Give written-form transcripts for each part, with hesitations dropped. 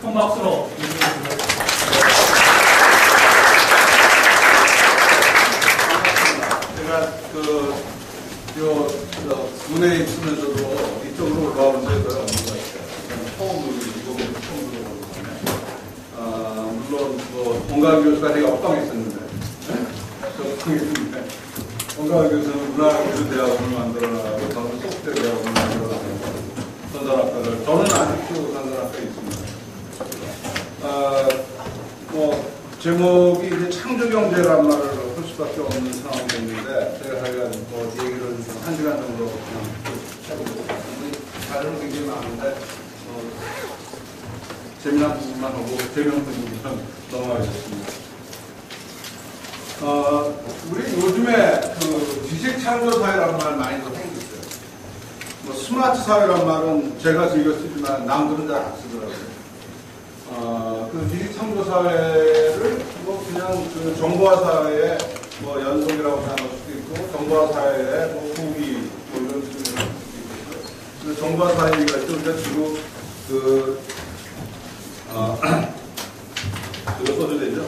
큰 박수로 제가 군에 있으면서도 이쪽으로 올라온 데가 없는 것 같아요. 이거 처음 들어보는 물론 원가 교수가 되게 엇방했었는데 원가교수는 문화교수대학원을 만들어나가고 저는 소프트대학원을 만들어나가고 선전학과를 저는 아직도 선전학과에 있습니다. 제목이 이제 창조경제란 말을 할 수밖에 없는 상황이 됐는데 제가 하여간 얘기를 좀 1시간 정도 그냥 해보고 자료는 굉장히 많은데 재미난 부분만 하고 재미없는 부분만 넘어가겠습니다. 우리 요즘에 지식 창조 사회라는 말 많이 생겼어요. 스마트 사회란 말은 제가 즐겨 쓰지만 남들은 잘 안 쓰더라고요. 지식 창조 사회를 그냥 정보화 사회의 연속이라고 생각할 수도 있고, 정보화 사회의 후기 이런 식으로 생각할 수도 있고, 정보화 사회 얘기할 때 우리가 주로 이거 써도 되죠?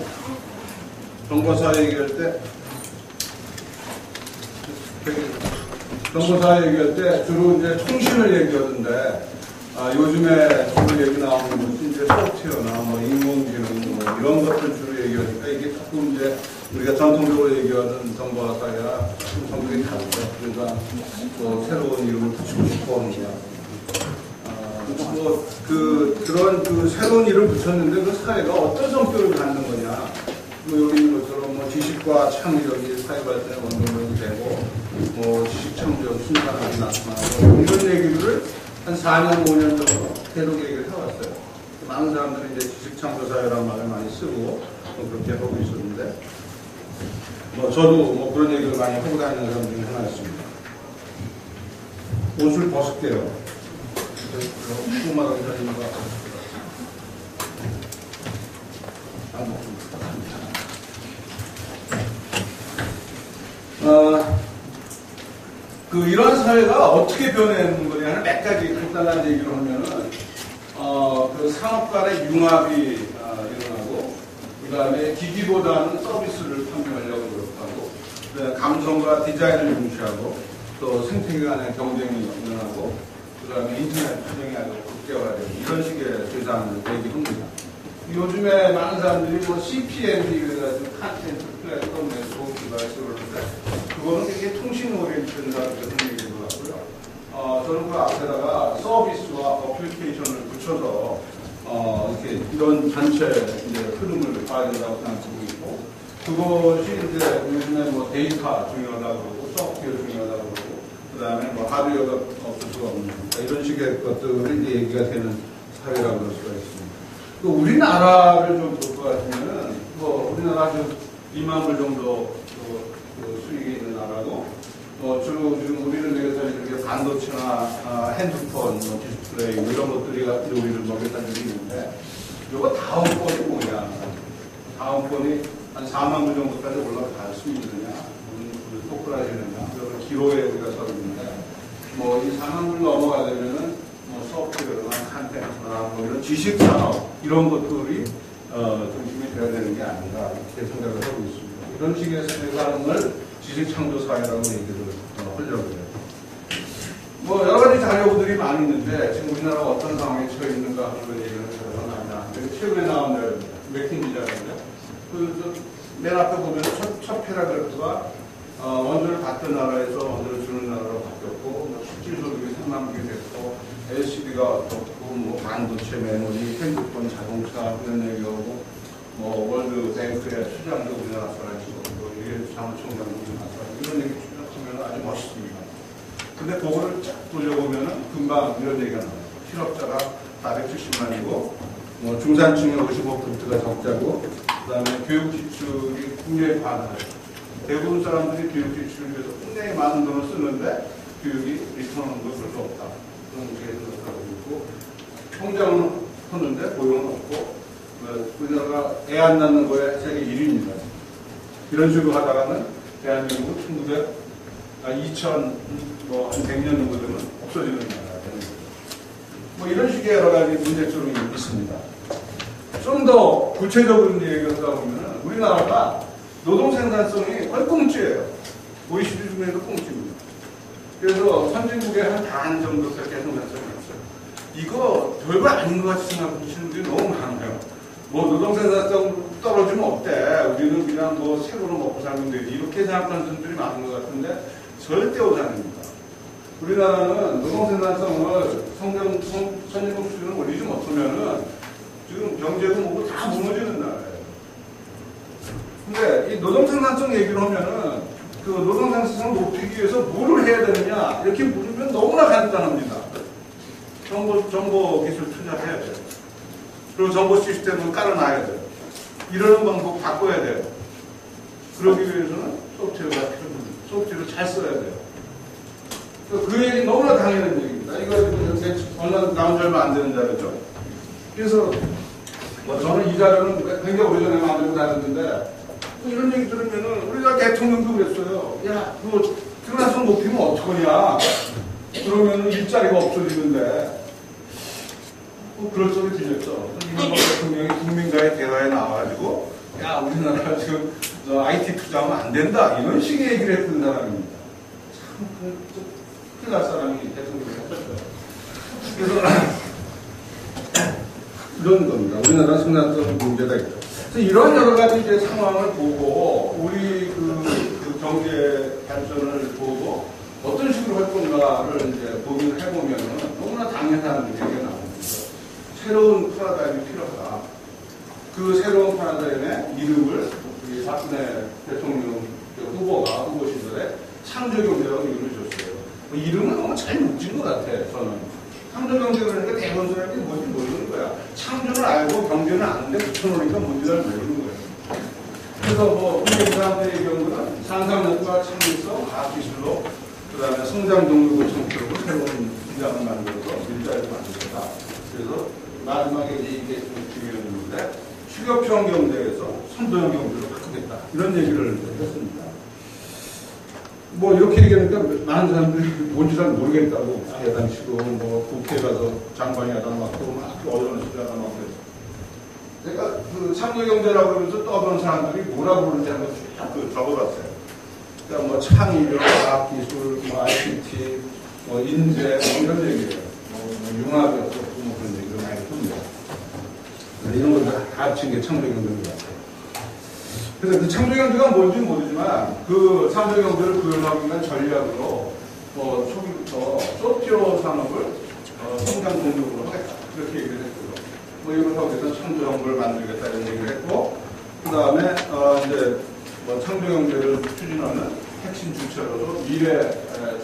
정보사회 얘기할 때, 정보사회 얘기할 때 주로 이제 통신을 얘기하던데, 요즘에 주로 얘기 나오는 것이 이제 소프트웨어나 인공지능 이런 것들 주로 얘기하니까 이게 조금 이제 우리가 전통적으로 얘기하는 정보화 사회와 성격이 다르죠. 그러니까 새로운 이름을 붙이고 싶어 하는 거야. 그런 새로운 이름을 붙였는데 그 사회가 어떤 성격을 갖는 거냐. 여기 있는 것처럼 지식과 창의력이 사회 발전의 원동력이 되고, 지식 창조력, 순산학이 나타나고, 이런 얘기를 한 4년, 5년 정도 계속 얘기를 해왔어요. 많은 사람들이 이제 지식 창조 사회라는 말을 많이 쓰고, 그렇게 하고 있었는데, 저도 그런 얘기를 많이 하고 다니는 사람 중에 하나였습니다. 옷을 벗을게요. 조그마하게 다니는 것 같아요. 이런 사회가 어떻게 변하는 거냐는 몇 가지 간단한 얘기를 하면은, 산업 간의 융합이 일어나고, 그 다음에 기기보다는 서비스를 판매하려고 노력하고, 감성과 디자인을 중시하고, 또 생태계 간의 경쟁이 일어나고, 그 다음에 인터넷 환경이 아주 극대화되고, 이런 식의 세상을 얘기합니다. 요즘에 많은 사람들이 CPMD, 그래가지고 컨텐츠 플랫폼 네트워크 디바이스를 하는데, 그거는 굉장히 통신 오리엔티드라는 얘기도 같고요. 저는 그 앞에다가 서비스와 어플리케이션을 붙여서, 이렇게 이런 전체 흐름을 봐야 된다고 생각하고 있고, 그것이 이제 요즘에 데이터 중요하다고 그러고, 소프트웨어 중요하다고 그러고, 그 다음에 하드웨어가 없을 수가 없는, 이런 식의 것들이 이제 얘기가 되는 사회라고 할 수가 있습니다. 우리나라를 좀 볼 것 같으면은, 우리나라 한 2만 불 정도 수익이 있는 나라고, 주로 지금 우리를 위해서 이렇게 반도체나 핸드폰, 디스플레이, 이런 것들이 우리를 먹여 살리고 있는데, 이거 다음번이 뭐냐. 다음번이 한 4만 불 정도까지 올라갈 수 있느냐, 똑그라지느냐, 이런 기로에 우리가 서 있는데, 이 4만 불 넘어가려면은, 소프트웨어나 컨텐츠나 이런 지식산업, 이런 것들이 중심이 되어야 되는 게 아닌가, 이렇게 생각을 하고 있습니다. 이런 식의 세상을 지식창조사회라고 얘기를 하려고 해요. 여러 가지 자료들이 많이 있는데, 지금 우리나라가 어떤 상황에 처해 있는가 하는 걸 얘기를 해서 나냐. 최근에 나온 자료입니다. 맥킨지 자료인데, 맨 앞에 보면 첫 패러그래프가 원조를 받던 나라에서 원조를 주는 나라로 바뀌었고, 실질소득이 3만 개 됐고, LCD가 어떻고, 반도체, 메모리, 핸드폰, 자동차, 이런 얘기하고, 월드뱅크의 수장도 우리나라 사람이고, 이게 사무총장도 우리나라 사람, 이런 얘기 추적하면 아주 멋있습니다. 근데 그거를 쫙 돌려보면은 금방 이런 얘기가 나와요. 실업자가 470만이고, 중산층의 55%가 적자고, 그 다음에 교육 지출이 굉장히 과다해요. 대부분 사람들이 교육 지출을 위해서 굉장히 많은 돈을 쓰는데, 교육이 리턴하는 건 별로 없다. 그런 식의 생각하고 있고, 성장은 하는데 고용은 없고, 우리나라가 애 안 낳는 거에 세계 1위입니다. 이런 식으로 하다가는 대한민국은 2100년 정도 되면 없어지는 나라가 되는 거죠. 이런 식의 여러 가지 문제점이 있습니다. 좀 더 구체적인 얘기를 하다 보면 우리나라가 노동 생산성이 거의 꽁치예요. OECD 중에도 꽁치입니다. 그래서 선진국의 한 반 정도밖에 생산성이 없어요. 이거 별거 아닌 것 같이 생각하시는 분들이 너무 많아요. 뭐 노동 생산성 떨어지면 어때? 우리는 그냥 뭐 새로로 먹고 살면 되지. 이렇게 생각하는 분들이 많은 것 같은데 절대 오산입니다. 우리나라는 노동 생산성을 선진국 수준을 올리지 못하면은 지금 경제고 뭐고 다 무너지는 나라예요. 근데 이 노동 생산성 얘기를 하면은 그 노동 생산성을 높이기 위해서 뭐를 해야 되느냐 이렇게 물으면 너무나 간단합니다. 정보 기술 투자해야 돼요. 그리고 정보 시스템을 깔아놔야 돼요. 이러는 방법 바꿔야 돼요. 그러기 위해서는 소프트웨어가 필요합니다. 소프트웨어를 잘 써야 돼요. 그 얘기 너무나 당연한 얘기입니다. 이거 얼마 나온 지 얼마 안 되는 자료죠. 그래서 뭐 저는 이 자료는 굉장히 오래전에 만들고 다녔는데 이런 얘기 들으면은 우리가 대통령도 그랬어요. 야, 그거 생산성 높이면 어떡하냐. 그러면 일자리가 없어지는데. 그럴 소리 들렸죠. 이명박 대통령이 국민과의 대화에 나와가지고 야, 우리나라 지금 IT 투자하면 안 된다. 이런 식의 얘기를 했던 사람입니다. 참, 큰일 날 사람이 대통령이 했었죠. 그래서 이런 겁니다. 우리나라 생산성 문제가 있죠. 그래서 이런 여러 가지 이제 상황을 보고 우리 그 경제 발전을 보고 어떤 식으로 할 건가를 이제 고민을 해보면은 너무나 당연한 얘기가 나옵니다. 새로운 파라다임이 필요하다. 그 새로운 파라다임의 이름을 우리 박근혜 대통령 후보 시절에 창조경제라고 이름을 줬어요. 그 이름은 너무 잘 묻힌 것 같아요, 저는. 창조경제를 하니까 대부분 사람이 뭔지 모르는 거야. 창조를 알고 경제는 아는데 붙여놓으니까 뭔지 잘 모르는 거예요. 그래서 뭐, 우리 사람들의 경우는 상상력과 창의성, 과학기술로, 그 다음에 성장 동력을 창출하고 새로운 시장을 만들어서 일자리를 만들었다. 그래서 마지막에 이게 좀 중요한 건데, 추격형 경제에서 선도형 경제로 바꾸겠다. 이런 얘기를 했습니다. 뭐 이렇게 얘기하니까 많은 사람들이 뭔지 잘 모르겠다고 야단치고 뭐 국회에 가서 장관이 야단맞고 막 어려운 소리 야단맞고 그래서 제가 그 창조경제라고 그러면서 떠드는 사람들이 뭐라고 부르는지 한번 쭉 적어봤어요. 그러니까 뭐 창의력, 과학기술, 뭐 ICT, 뭐 인재 뭐 이런 얘기예요. 뭐 융합이었고 뭐 그런 얘기를 많이 했습니다. 이런 걸 다 합친 게 창조경제인 것 같아요. 그래서 그 창조경제가 뭔지 모르지만 그 창조경제를 구현하기 위한 전략으로 초기부터 소프트웨어 산업을 성장 동력으로 하겠다. 그렇게 얘기를 했고요. 뭐 이걸 하고 해서 창조정부를 만들겠다 이런 얘기를 했고 그 다음에 이제 뭐 창조경제를 추진하는 핵심 주체로서 미래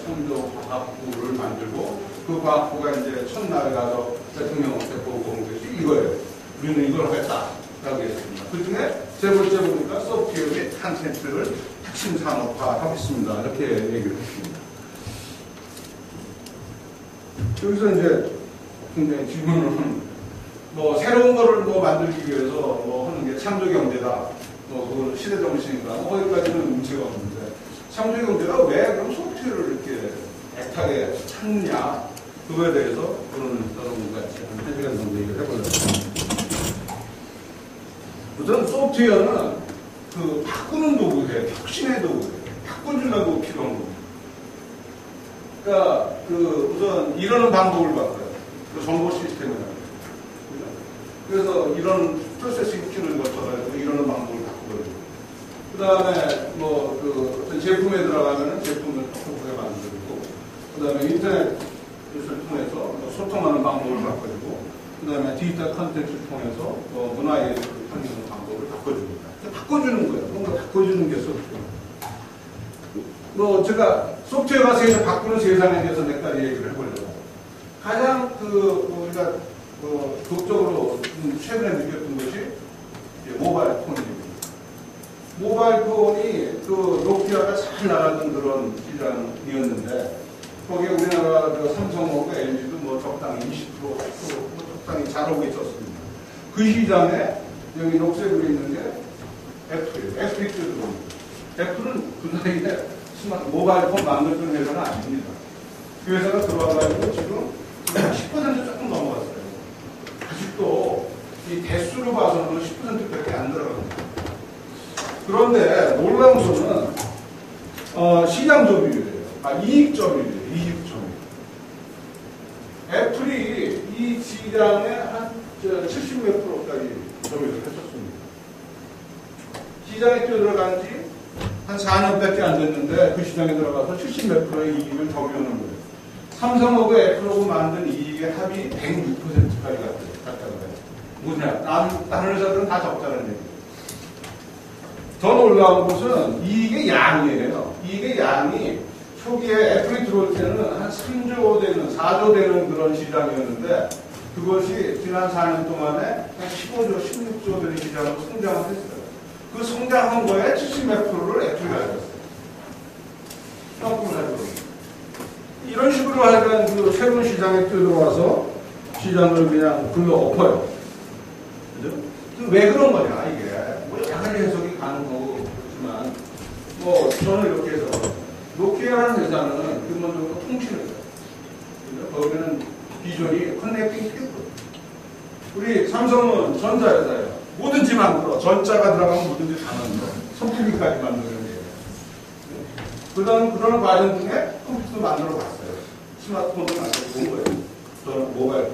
창조과학부를 만들고 그 과학부가 이제 첫날 가서 대통령한테 보고한 것이 이거예요. 우리는 이걸 하겠다라고 했습니다. 그 중에 세 번째 보니까 소프트웨어 및 컨텐츠를 핵심 산업화하겠습니다. 이렇게 얘기를 했습니다. 여기서 이제 굉장히 질문은 뭐 새로운 거를 뭐 만들기 위해서 뭐 하는 게 창조경제다. 뭐 그 시대 정신인가 뭐 거기까지는 문제가 없는데 창조경제가 왜 그럼 소프트웨어를 이렇게 애타게 찾느냐 그거에 대해서 그런 여러분과 한 시간 정도 얘기를 해보려고 합니다. 우선 소프트웨어는 그 바꾸는 도구예요. 혁신의 도구예요. 바꿔주려고 필요한 겁니다. 그러니까 그 우선 이러는 방법을 바꿔요. 그 정보 시스템을 그래서 이런 프로세싱 기능을 거쳐가지고 이러는 방법을 바꾸거든요. 그 다음에 뭐 그 어떤 제품에 들어가면은 제품을 바꾸게 만들고, 그 다음에 인터넷을 통해서 뭐 소통하는 방법을 바꿔주고, 그 다음에 디지털 컨텐츠를 통해서 뭐 문화예술 하는 방법을 바꿔줍니다. 바꿔주는 거예요. 뭔가 바꿔주는 게 소프트웨어. 뭐 제가 소프트웨어가 세상 바꾸는 세상에 대해서 몇 가지 얘기를 해보려고. 가장 우리가 극적으로 최근에 느꼈던 것이 모바일 폰입니다. 모바일 폰이 그 노키아가 잘 나가던 그런 시장이었는데 거기에 우리나라 삼성하고 LG도 뭐 적당히 20% 적당히 잘하고 있었습니다. 그 시장에 여기 녹색으로 있는 게 애플이에요. 애플이 들어옵니다. 애플은 그 사이에 모바일 폰 만들던 회사는 아닙니다. 그 회사가 들어와가지고 지금 10% 조금 넘어갔어요. 아직도 이 대수로 봐서는 10%밖에 안 들어갑니다. 그런데 놀라운 것은 시장 점유율이에요. 이익 점유율이에요. 이익 점유율. 애플이 이 시장에 한 70 몇 프로까지 점유를 했었습니다. 시장에 뛰어들어간 지 한 4년밖에 안 됐는데 그 시장에 들어가서 70 몇 프로의 이익을 점유하는 거예요. 삼성하고 애플하고 만든 이익의 합이 106%까지 갔다고 해요. 뭐냐? 다른 회사들은 다 적자라는 얘기예요. 더 놀라운 것은 이익의 양이에요. 이익의 양이 초기에 애플이 들어올 때는 한 3조 되는, 4조 되는 그런 시장이었는데 그것이 지난 4년 동안에 한 15조, 16조 되는 시장으로 성장을 했어요. 그 성장한 거에 70 몇 프로를 애플이 가졌어요. 조금 가지고. 이런 식으로 하여간 그 새로운 시장에 뛰어들어와서 시장을 그냥 불러 엎어요. 그죠? 왜 그런 거냐, 이게. 뭐 여러 가지 해석이 가는 거고, 그렇지만, 뭐, 저는 이렇게 해서, 노키아라는 회사는 근본적으로 통신회사예요. 거기는 비전이 커넥팅 피플. 우리 삼성은 전자회사예요. 뭐든지 만들어. 전자가 들어가면 뭐든지 다 만들어. 선풍기까지 만드는 거예요. 그런 과정 중에 컴퓨터도 만들어 봤어요. 스마트폰도 만들어 본 거예요. 저는 모바일 폰.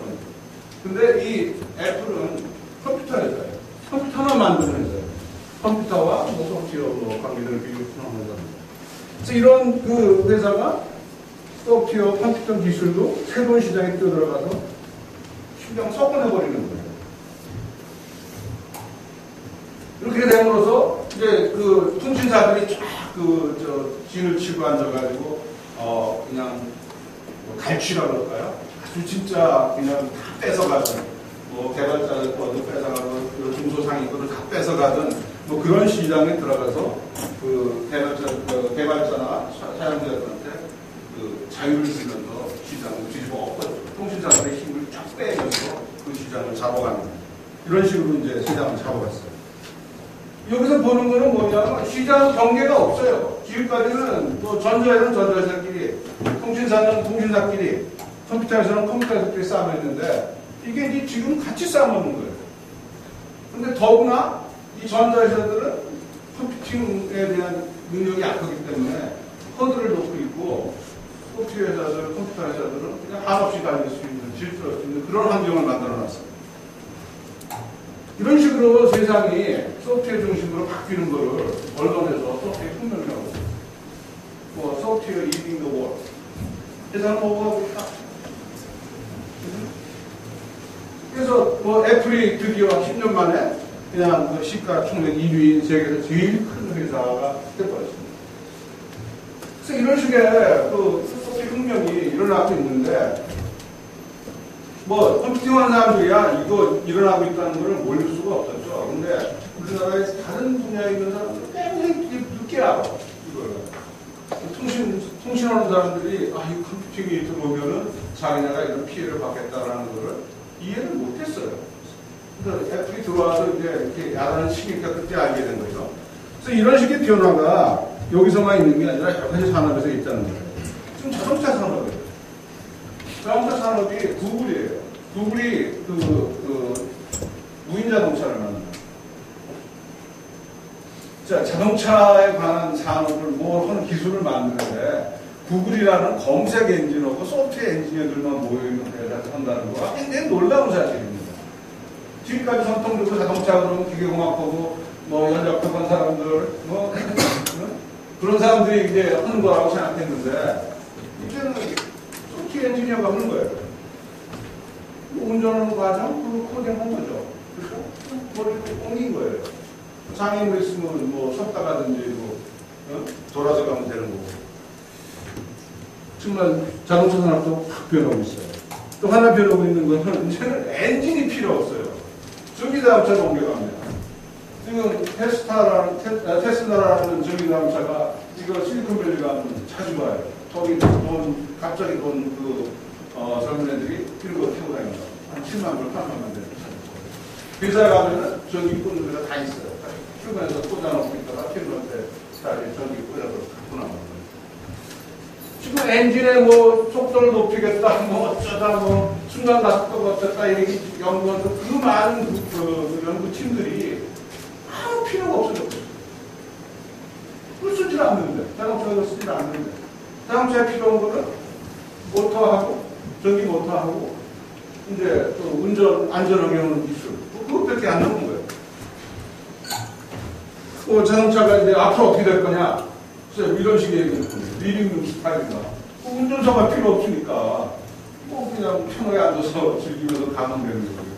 근데 이 애플은 컴퓨터 회사예요. 컴퓨터만 만드는 회사예요. 컴퓨터와 소프트웨어 관계를 비교하는 회사입니다. 그래서 이런 그 회사가 소프트웨어 컴퓨터 기술도 새로운 시장에 뛰어들어가서 신경 썩어내버리는 거예요. 이렇게 됨으로써 이제 그 통신사들이 쫙 진을 치고 앉아가지고 그냥 갈취라 그럴까요? 아주 진짜 그냥 다 뺏어가든 뭐 개발자들 거도 뺏어가든 중소상인 거를 다 뺏어가든 뭐 그런 시장에 들어가서 그 개발자나 사용자들한테 그 자유를 주면서 시장을 뒤집어 엎어요. 통신사들의 힘을 쫙 빼면서 그 시장을 잡아가는 이런 식으로 이제 시장을 잡아갔어요. 여기서 보는 거는 뭐냐면 시장 경계가 없어요. 지금까지는 또 전자회사는 전자회사끼리, 통신사는 통신사끼리, 컴퓨터에서는 컴퓨터에서끼리 싸움했는데 이게 이제 지금 같이 싸움하는 거예요. 근데 더구나 이 전자회사들은 컴퓨팅에 대한 능력이 약하기 때문에 허들을 놓고 있고 소프트웨어 회사들, 컴퓨터 회사들은 그냥 한없이 달릴 수 있는, 질주할 수 있는 그런 환경을 만들어 놨어요. 이런 식으로 세상이 소프트웨어 중심으로 바뀌는 거를 언론에서 소프트웨어 혁명이라고 뭐 소프트웨어 리딩 더 월 세상은 뭐가 있다. 그래서 뭐 애플이 드디어 10년 만에 그냥 그 시가총액 1위인 세계에서 제일 큰 회사가 돼버렸습니다. 그래서 이런 식의 그 소프트웨어 혁명이 일어나고 있는데 뭐 컴퓨팅하는 사람들이야 이거 일어나고 있다는 걸 모를 수가 없었죠. 근데 우리나라의 다른 분야에 있는 사람들은 굉장히 늦게 알아. 이걸 통신하는 사람들이 이 컴퓨팅이 들어오면은 자기네가 이런 피해를 받겠다라는 거를 이해를 못했어요. 그래서 애플이 들어와서 이제 이렇게 야단을 치니까 그때 알게 된 거죠. 그래서 이런 식의 변화가 여기서만 있는 게 아니라 여러 가지 산업에서 있다는 거예요. 지금 자동차 산업이에요. 자동차 산업이 구글이에요. 구글이 무인 자동차를 만든다. 자, 자동차에 관한 산업을 뭐 하는 기술을 만드는데 구글이라는 검색 엔진하고 소프트웨어 엔지니어들만 모여있는 데서 한다는 거가 굉장히 놀라운 사실입니다. 지금까지 전통적으로 자동차 그러면 기계공학하고 뭐 연락하는 사람들 뭐 그런 사람들이 이제 하는 거라고 생각했는데 이제는 소프트웨어 엔지니어가 하는 거예요. 운전하는 과정, 그 코딩한 거죠. 그래서 머리를 옮긴 거예요. 장애물 있으면 뭐 섰다 가든지 뭐 돌아서 가면 되는 거고. 정말 자동차 산업도 확 변하고 있어요. 또 하나 변하고 있는 거는 이제는 엔진이 필요 없어요. 전기자동차로 옮겨갑니다. 지금 테슬라라는 전기자동차가 이거 실리콘밸리 가면 자주 와요. 거기 갑자기 젊은 애들이 이런 거 타고 다닙니다. 한 7만 불, 8만 원 되는 차. 회사에 가면은 전기 꽂는 데가 다 있어요. 출근해서 꽂아놓고 있다가 필요한테 전기 꽂아서 갖고 나가는 지금 엔진에 뭐 속도를 높이겠다, 뭐 어쩌다, 뭐 순간 가속도가 어떻다 이렇게 연구한 그 많은 그 연구팀들이 아무 필요가 없어졌어요. 그걸 쓰질 않는데, 자동차를 쓰질 않는데, 자동차에 필요한 거는 모터하고 전기 모터하고 이제 또 운전 안전하게 기술 그것밖에 안 나온 거예요. 자동차가 이제 앞으로 어떻게 될 거냐? 이런 식의 얘기를 했거든요. 리빙 스타일이다. 운전사가 필요 없으니까 그냥 편하게 앉아서 즐기면서 가면 되는 거예요.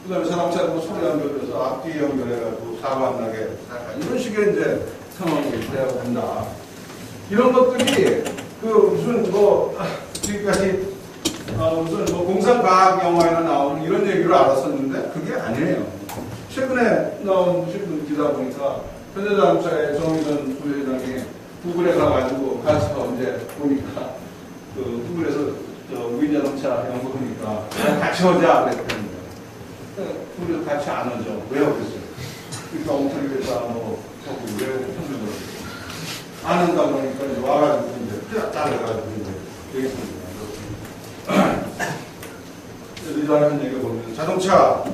그 다음에 자동차를 소리 연결해서 앞뒤 연결해가지고 사고 안 나게 이런 식의 이제 상황이 돼야 된다. 이런 것들이 무슨 지금까지 무슨 공상과학 영화에나 나오는 이런 얘기를 알았었는데 그게 아니에요. 최근에 나온 신문 기사 보니까 현대자동차의 정의선 부회장이 구글에 가가지고 가서 이제 보니까 구글에서 무인자동차 연구하니까 같이 오자 그랬거든요. 우리도 같이 안 오죠. 왜요? 그랬어요. 그러니까 엉터리에서 왜 편들더라고요. 안 한다 그러니까 이제 와가지고 이제 따라가지고 이제 얘기했습니다. 이런 얘기를 보면 자동차가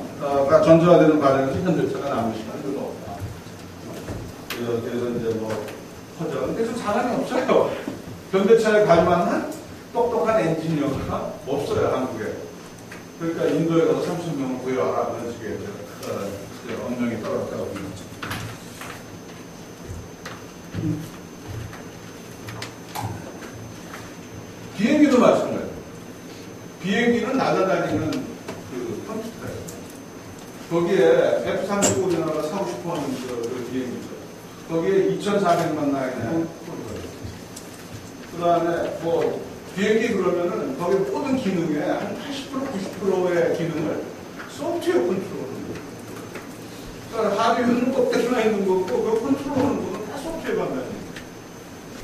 전자화되는 과정에서 현대차가 남은 시간이 별로 없다. 그래서 이제 허전. 근데 좀 사람이 없어요. 현대차에 갈 만한 똑똑한 엔지니어가 없어요, 한국에. 그러니까 인도에 가서 30명을 구해와라. 그런 식의 언명이 떨어졌다고 합니다. 비행기도 마찬가지예요. 비행기는 날아다니는 컴퓨터예요. 거기에 F-35 우리나라가 사고 싶어 하는 그 비행기죠. 거기에 2,400만 라인의 코드가 그 다음에 비행기 그러면은 거기 모든 기능에 한 80% 90%의 기능을 소프트웨어 컨트롤하는 거예요. 그러니까 하드웨어는 꼭대기나 있는 거고 그 컨트롤하는 거는 다 소프트웨어가 있는 거예요.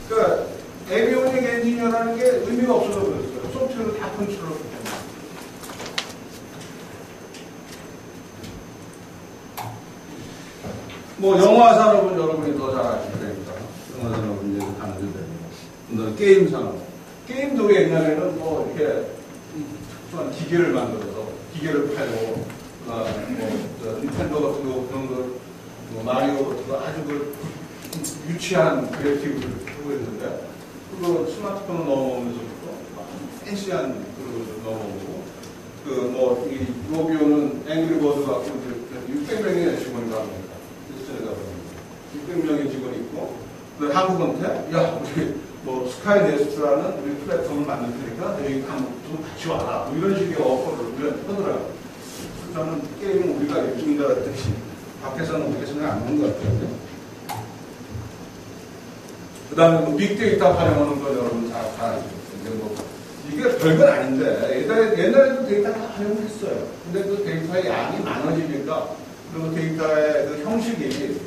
그러니까 에비오닉 엔지니어라는 게 의미가 없어서 그랬어요. 소프트웨어를 다 컨트롤하기 때문에. 영화 산업은 여러분이 더 잘 아실 테니까. 영화 산업은 이제 가는 데입니다. 게임 산업. 게임도 옛날에는 이렇게 기계를 만들어서 기계를 팔고 닌텐도 같은 거 그런 거 마리오 같은 거 아주 유치한 그래픽을 하고 있는데 그거 스마트폰을 넘어오면서부터 팬시한 그런 걸 넘어오고 이 로비오는 앵그리버드 갖고 이제 600명의 직원이 나옵니다. 600명의 직원이 있고 한국한테 야 우리 스카이네스트라는 우리 플랫폼을 만들 테니까 여기 좀 같이 와라. 이런 식의 오퍼를 우리한테 하더라고요. 저는 게임은 우리가 일중인가 같듯이 밖에서는 우리가 생각 안 하는 것 같아요. 그 다음에 빅데이터 활용하는 거 여러분 잘 아시죠? 이게 별건 아닌데 옛날에도 데이터 다 활용을 했어요. 근데 그 데이터의 양이 많아지니까 그리고 데이터의 그 형식이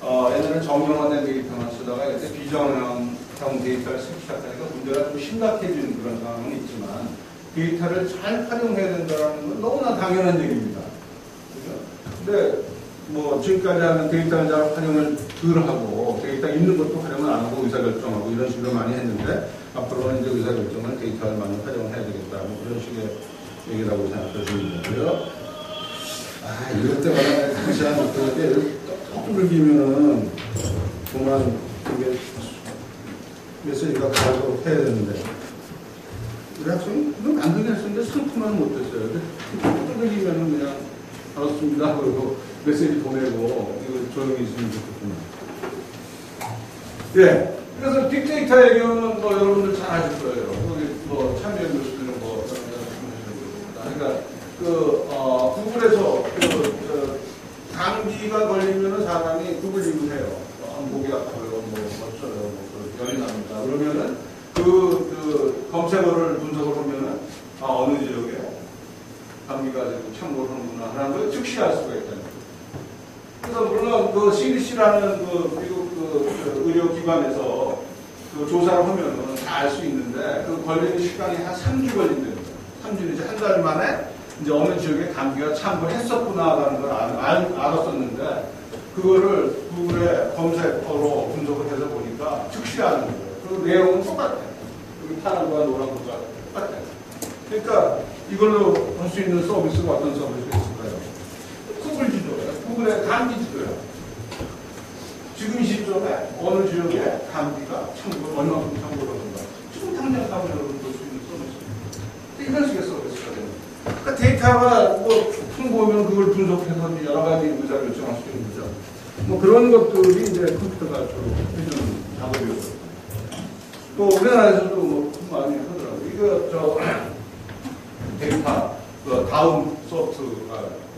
옛날에 정형화된 데이터만 쓰다가 이제 비정형 데이터를 쓰기 시작하니까 문제가 좀 심각해지는 그런 상황은 있지만 데이터를 잘 활용해야 된다는 건 너무나 당연한 얘기입니다. 그렇죠? 근데 지금까지 하는 데이터를 잘 활용을 덜 하고 데이터 있는 것도 활용을 안 하고 의사결정하고 이런 식으로 많이 했는데 앞으로는 이제 의사결정은 데이터를 많이 활용해야 되겠다 그런 식의 얘기라고 생각하시면 되고요. 이럴 때마다 다시 한번 떡을 기면은 정말 그게 메시지가 가도록 해야 되는데 우리 학생이 그럼 안 되게 했었는데 슬프만 못했어요. 뜯어기면은 그냥 알았습니다 그리고 메시지 보내고 이거 조용히 있으면 좋겠구나. 예. 그래서 빅데이터 얘기는 여러분들 잘 아실 거예요. 거기 참여해 보시는 거 그러니까 구글에서 감기가 걸리면은 사람이 구글 리뷰를 해요. 목이 아파요, 어쩌요, 열이 납니다. 그러면은 그 검색어를 분석을 하면은 어느 지역에 감기가 되고 참고를 하는구나 하는 걸 즉시 알 수가 있다는 거예요. 그래서 물론 CDC라는 미국 의료기관에서 조사를 하면은 다 알 수 있는데 그 걸리는 시간이 한 3주 걸린다는 거예요. 3주 이제 한 달 만에 이제 어느 지역에 감기가 참고했었구나라는 걸 알았었는데 그거를 구글의 검색어로 분석을 해서 보니까 즉시 아는 거예요. 그 내용은 똑같아요. 여기 파란거와 노란거가 똑같아요. 그러니까 이걸로 할 수 있는 서비스가 어떤 서비스가 있을까요? 구글 지도예요. 구글의 단기 지도예요. 지금 시점에 어느 지역에 단기가 얼마큼 청구를 하는가. 지금 당장 가면 여러분 볼 수 있는 서비스. 이런 식의 서비스가 됩니다. 그러니까 데이터가 뭐 풍부하면 그걸 분석해서 여러 가지 의사를 결정할 수 있는 거죠. 뭐 그런 것들이 이제 컴퓨터가 주로 해주는 작업이었어요. 또 우리나라에서도 뭐 많이 하더라고요. 이거 저 데이터 그 다음 소프트가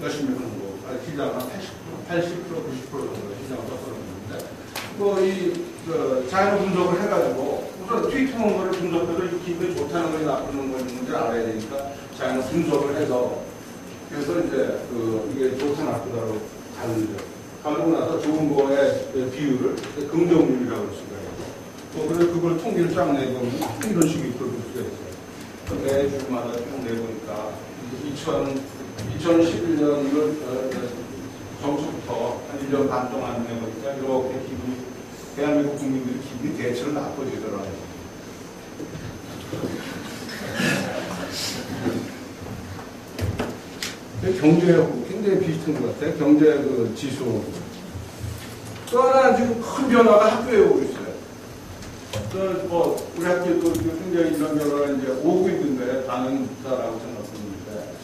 열심히 하는 거 시장 한 80%, 90% 정도 시장을 접근하는데 뭐이 자연 분석을 해가지고 우선 트위터한 거를 분석해서 이 기분이 좋다는 거지 나쁘는 건지 알아야 되니까 자연 분석을 해서 그래서 이제 이게 좋다 나쁘다로 가르죠. 가르고 나서 좋은 거의 비율을 긍정률이라고 할 수가 있고 또 그래서 그걸 통계를 쫙 내보면 이런 식의 프로듀스가 있어요. 매주마다 쭉 내보니까 2011년 1월 정수부터 한 1년 반 동안 내보니까 이렇게 기분이 대한민국 국민들이 기분이 대체로 나빠지더라고요. 경제하고 굉장히 비슷한 것 같아요. 경제 그 지수. 또 하나 지금 큰 변화가 학교에 오고 있어요. 우리 학교도 굉장히 이런 변화가 이제 오고 있는데 반응다라고 생각했는데,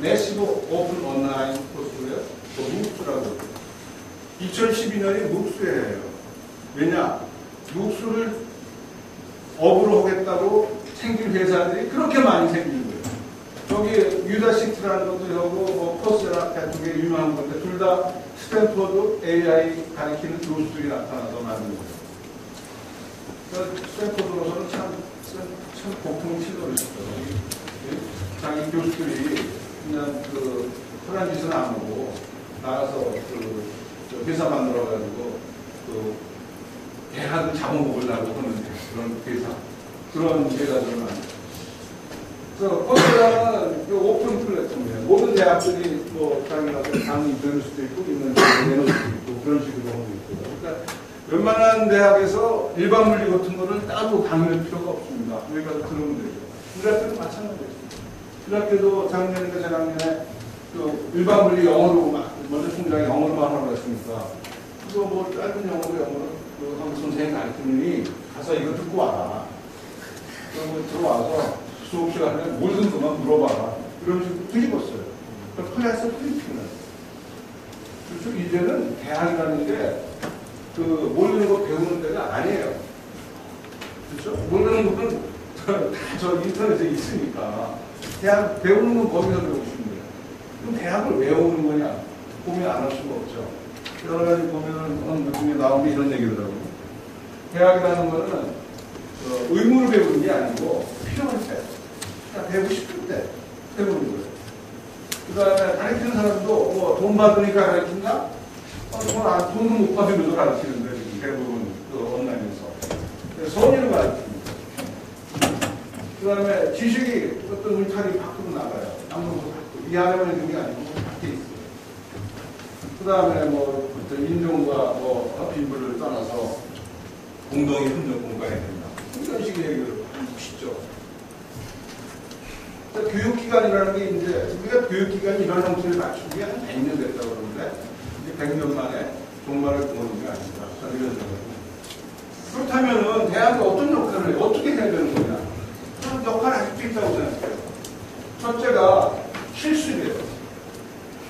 매시브 오픈 온라인 코스고요. 묵수라고. 2012년이 묵수예요. 왜냐? 묵수를 업으로 하겠다고 생긴 회사들이 그렇게 많이 생긴 거예요. 저기 유다시티라는 것도 하고 코스라 같은 게 유명한 건데 둘 다 스탠포드 AI 가리키는 교수들이 나타나서 만든 거예요. 그러니까 스탠포드로서는 참 보통 치료를 했어요. 자기 교수들이 그냥 편한 짓은 안 하고 나가서 회사 만들어가지고 대학을 잡아먹으려고 하는 그런 회사, 그런 회사들을 만들어요. 그래서 코스라는 오픈 플랫폼이에요. 모든 대학들이 자기가 강의 들을 수도 있고 있는 내놓을 수도 있고 그런 식으로 하고 있고. 그러니까 웬만한 대학에서 일반 물리 같은 거를 따로 강의할 필요가 없습니다. 여기 가서 들으면 되죠. 우리 학교도 마찬가지예요. 우리 학교도 작년인가 재작년에 일반 물리 영어로 먼저 총장이 영어로만 하라고 했으니까 그거 짧은 영어로 한국 선생님 가르치느니 가서 이거 듣고 와라. 그리고 들어와서 수업 시간에 뭐든 그만 물어봐라. 이런 식으로 뒤집었어요. 클래스 프린팅을. 그래서 이제는 대학이라는 게 모르는 거 배우는 데가 아니에요. 그렇죠? 모르는 거는 저 인터넷에 있으니까 대학 배우는 건 거기서 배우고 싶은 거예요. 그럼 대학을 왜 오는 거냐? 고민 안 할 수가 없죠. 여러 가지 보면은 느낌이 나오면 이런 얘기더라고요. 대학이라는 거는 의무를 배우는 게 아니고 필요할 때, 그냥 배우고 싶을 때 배우는 거예요. 그 다음에 가르치는 사람도 돈 받으니까 가르친다? 돈은 못 받으면서 가르치는데 지금 대부분 온라인에서 선의를 가르칩니다. 그 다음에 지식이 어떤 울타리 밖으로 나가요. 아무것도 밖으로. 이 안에만 있는 게 아니고 밖에 있어요. 그 다음에 어떤 인종과 빈부를 떠나서 공동의 협력 공간이 된다. 이런 식의 얘기를 하고 싶죠. 교육기관이라는 게 이제 우리가 교육기관이 이런 형태를 갖춘 게 한 100년 됐다고 그러는데 이제 100년 만에 종말을 보는 게 아닌가. 저는 이런 생각입니다. 그렇다면은 대학이 어떤 역할을 해요? 어떻게 해야 되는 거냐? 그런 역할을 할 수 있다고 생각해요. 첫째가 실습이에요.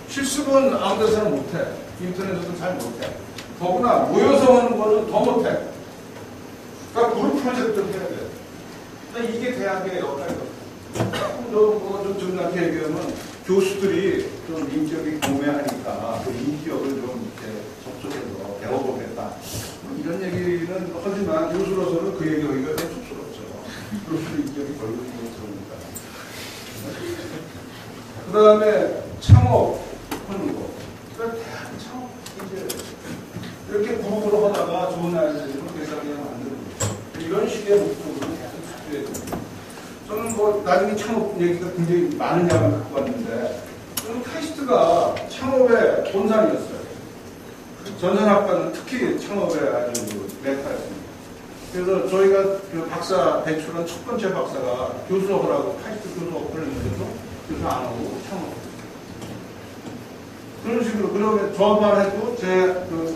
실습은 아무 데서나 못해. 인터넷에서도 잘 못해. 더구나 모여서 하는 거는 더 못해. 그러니까 그룹 프로젝트를 해야 돼. 그러니까 이게 대학의 역할이거든요. 좀 정확히 얘기하면 교수들이 좀 인격이 교매하니까 그 인격을 좀 이렇게 접촉해서 배워보겠다. 이런 얘기는 하지만 교수로서는 그 얘기하기가 좀 쑥스럽죠. 교수들 인격이 별로 쑥스럽니까. 그 다음에 창업하는 거. 그러니까 대학 창업 이제 이렇게 그룹으로 하다가 좋은 아이들을 대상에 만드는 거죠. 이런 식의 목표를 계속 찾아야 됩니다. 저는 나중에 창업 얘기가 굉장히 많은 양을 갖고 왔는데, 저는 카이스트가 창업의 본산이었어요. 전산학과는 특히 창업의 아주 메타였습니다. 그래서 저희가 그 박사 배출한 첫 번째 박사가 교수업을 카이스트 교수업을 했는데도 교수 안 하고 창업. 그런 식으로, 그러면 저만 해도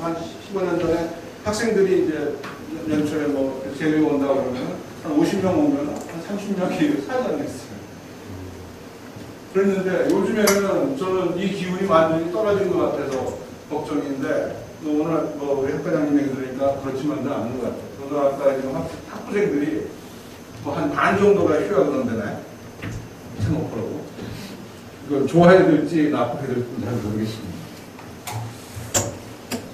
한 15년 전에 학생들이 이제 연초에 뭐 제일 온다고 그러면 한 50명 오면 한 30명이 사장했어요. 그랬는데 요즘에는 저는 이 기운이 완전히 떨어진 것 같아서 걱정인데 오늘 뭐 우리 학과장님 얘기 들으니까 그렇지만은 않은 것 같아요. 저도 아까 지금 학부생들이 뭐 한 반 정도가 휴학을 한다네. 창업하라고. 이걸 좋아해야 될지 나쁘게 될지 잘 모르겠습니다.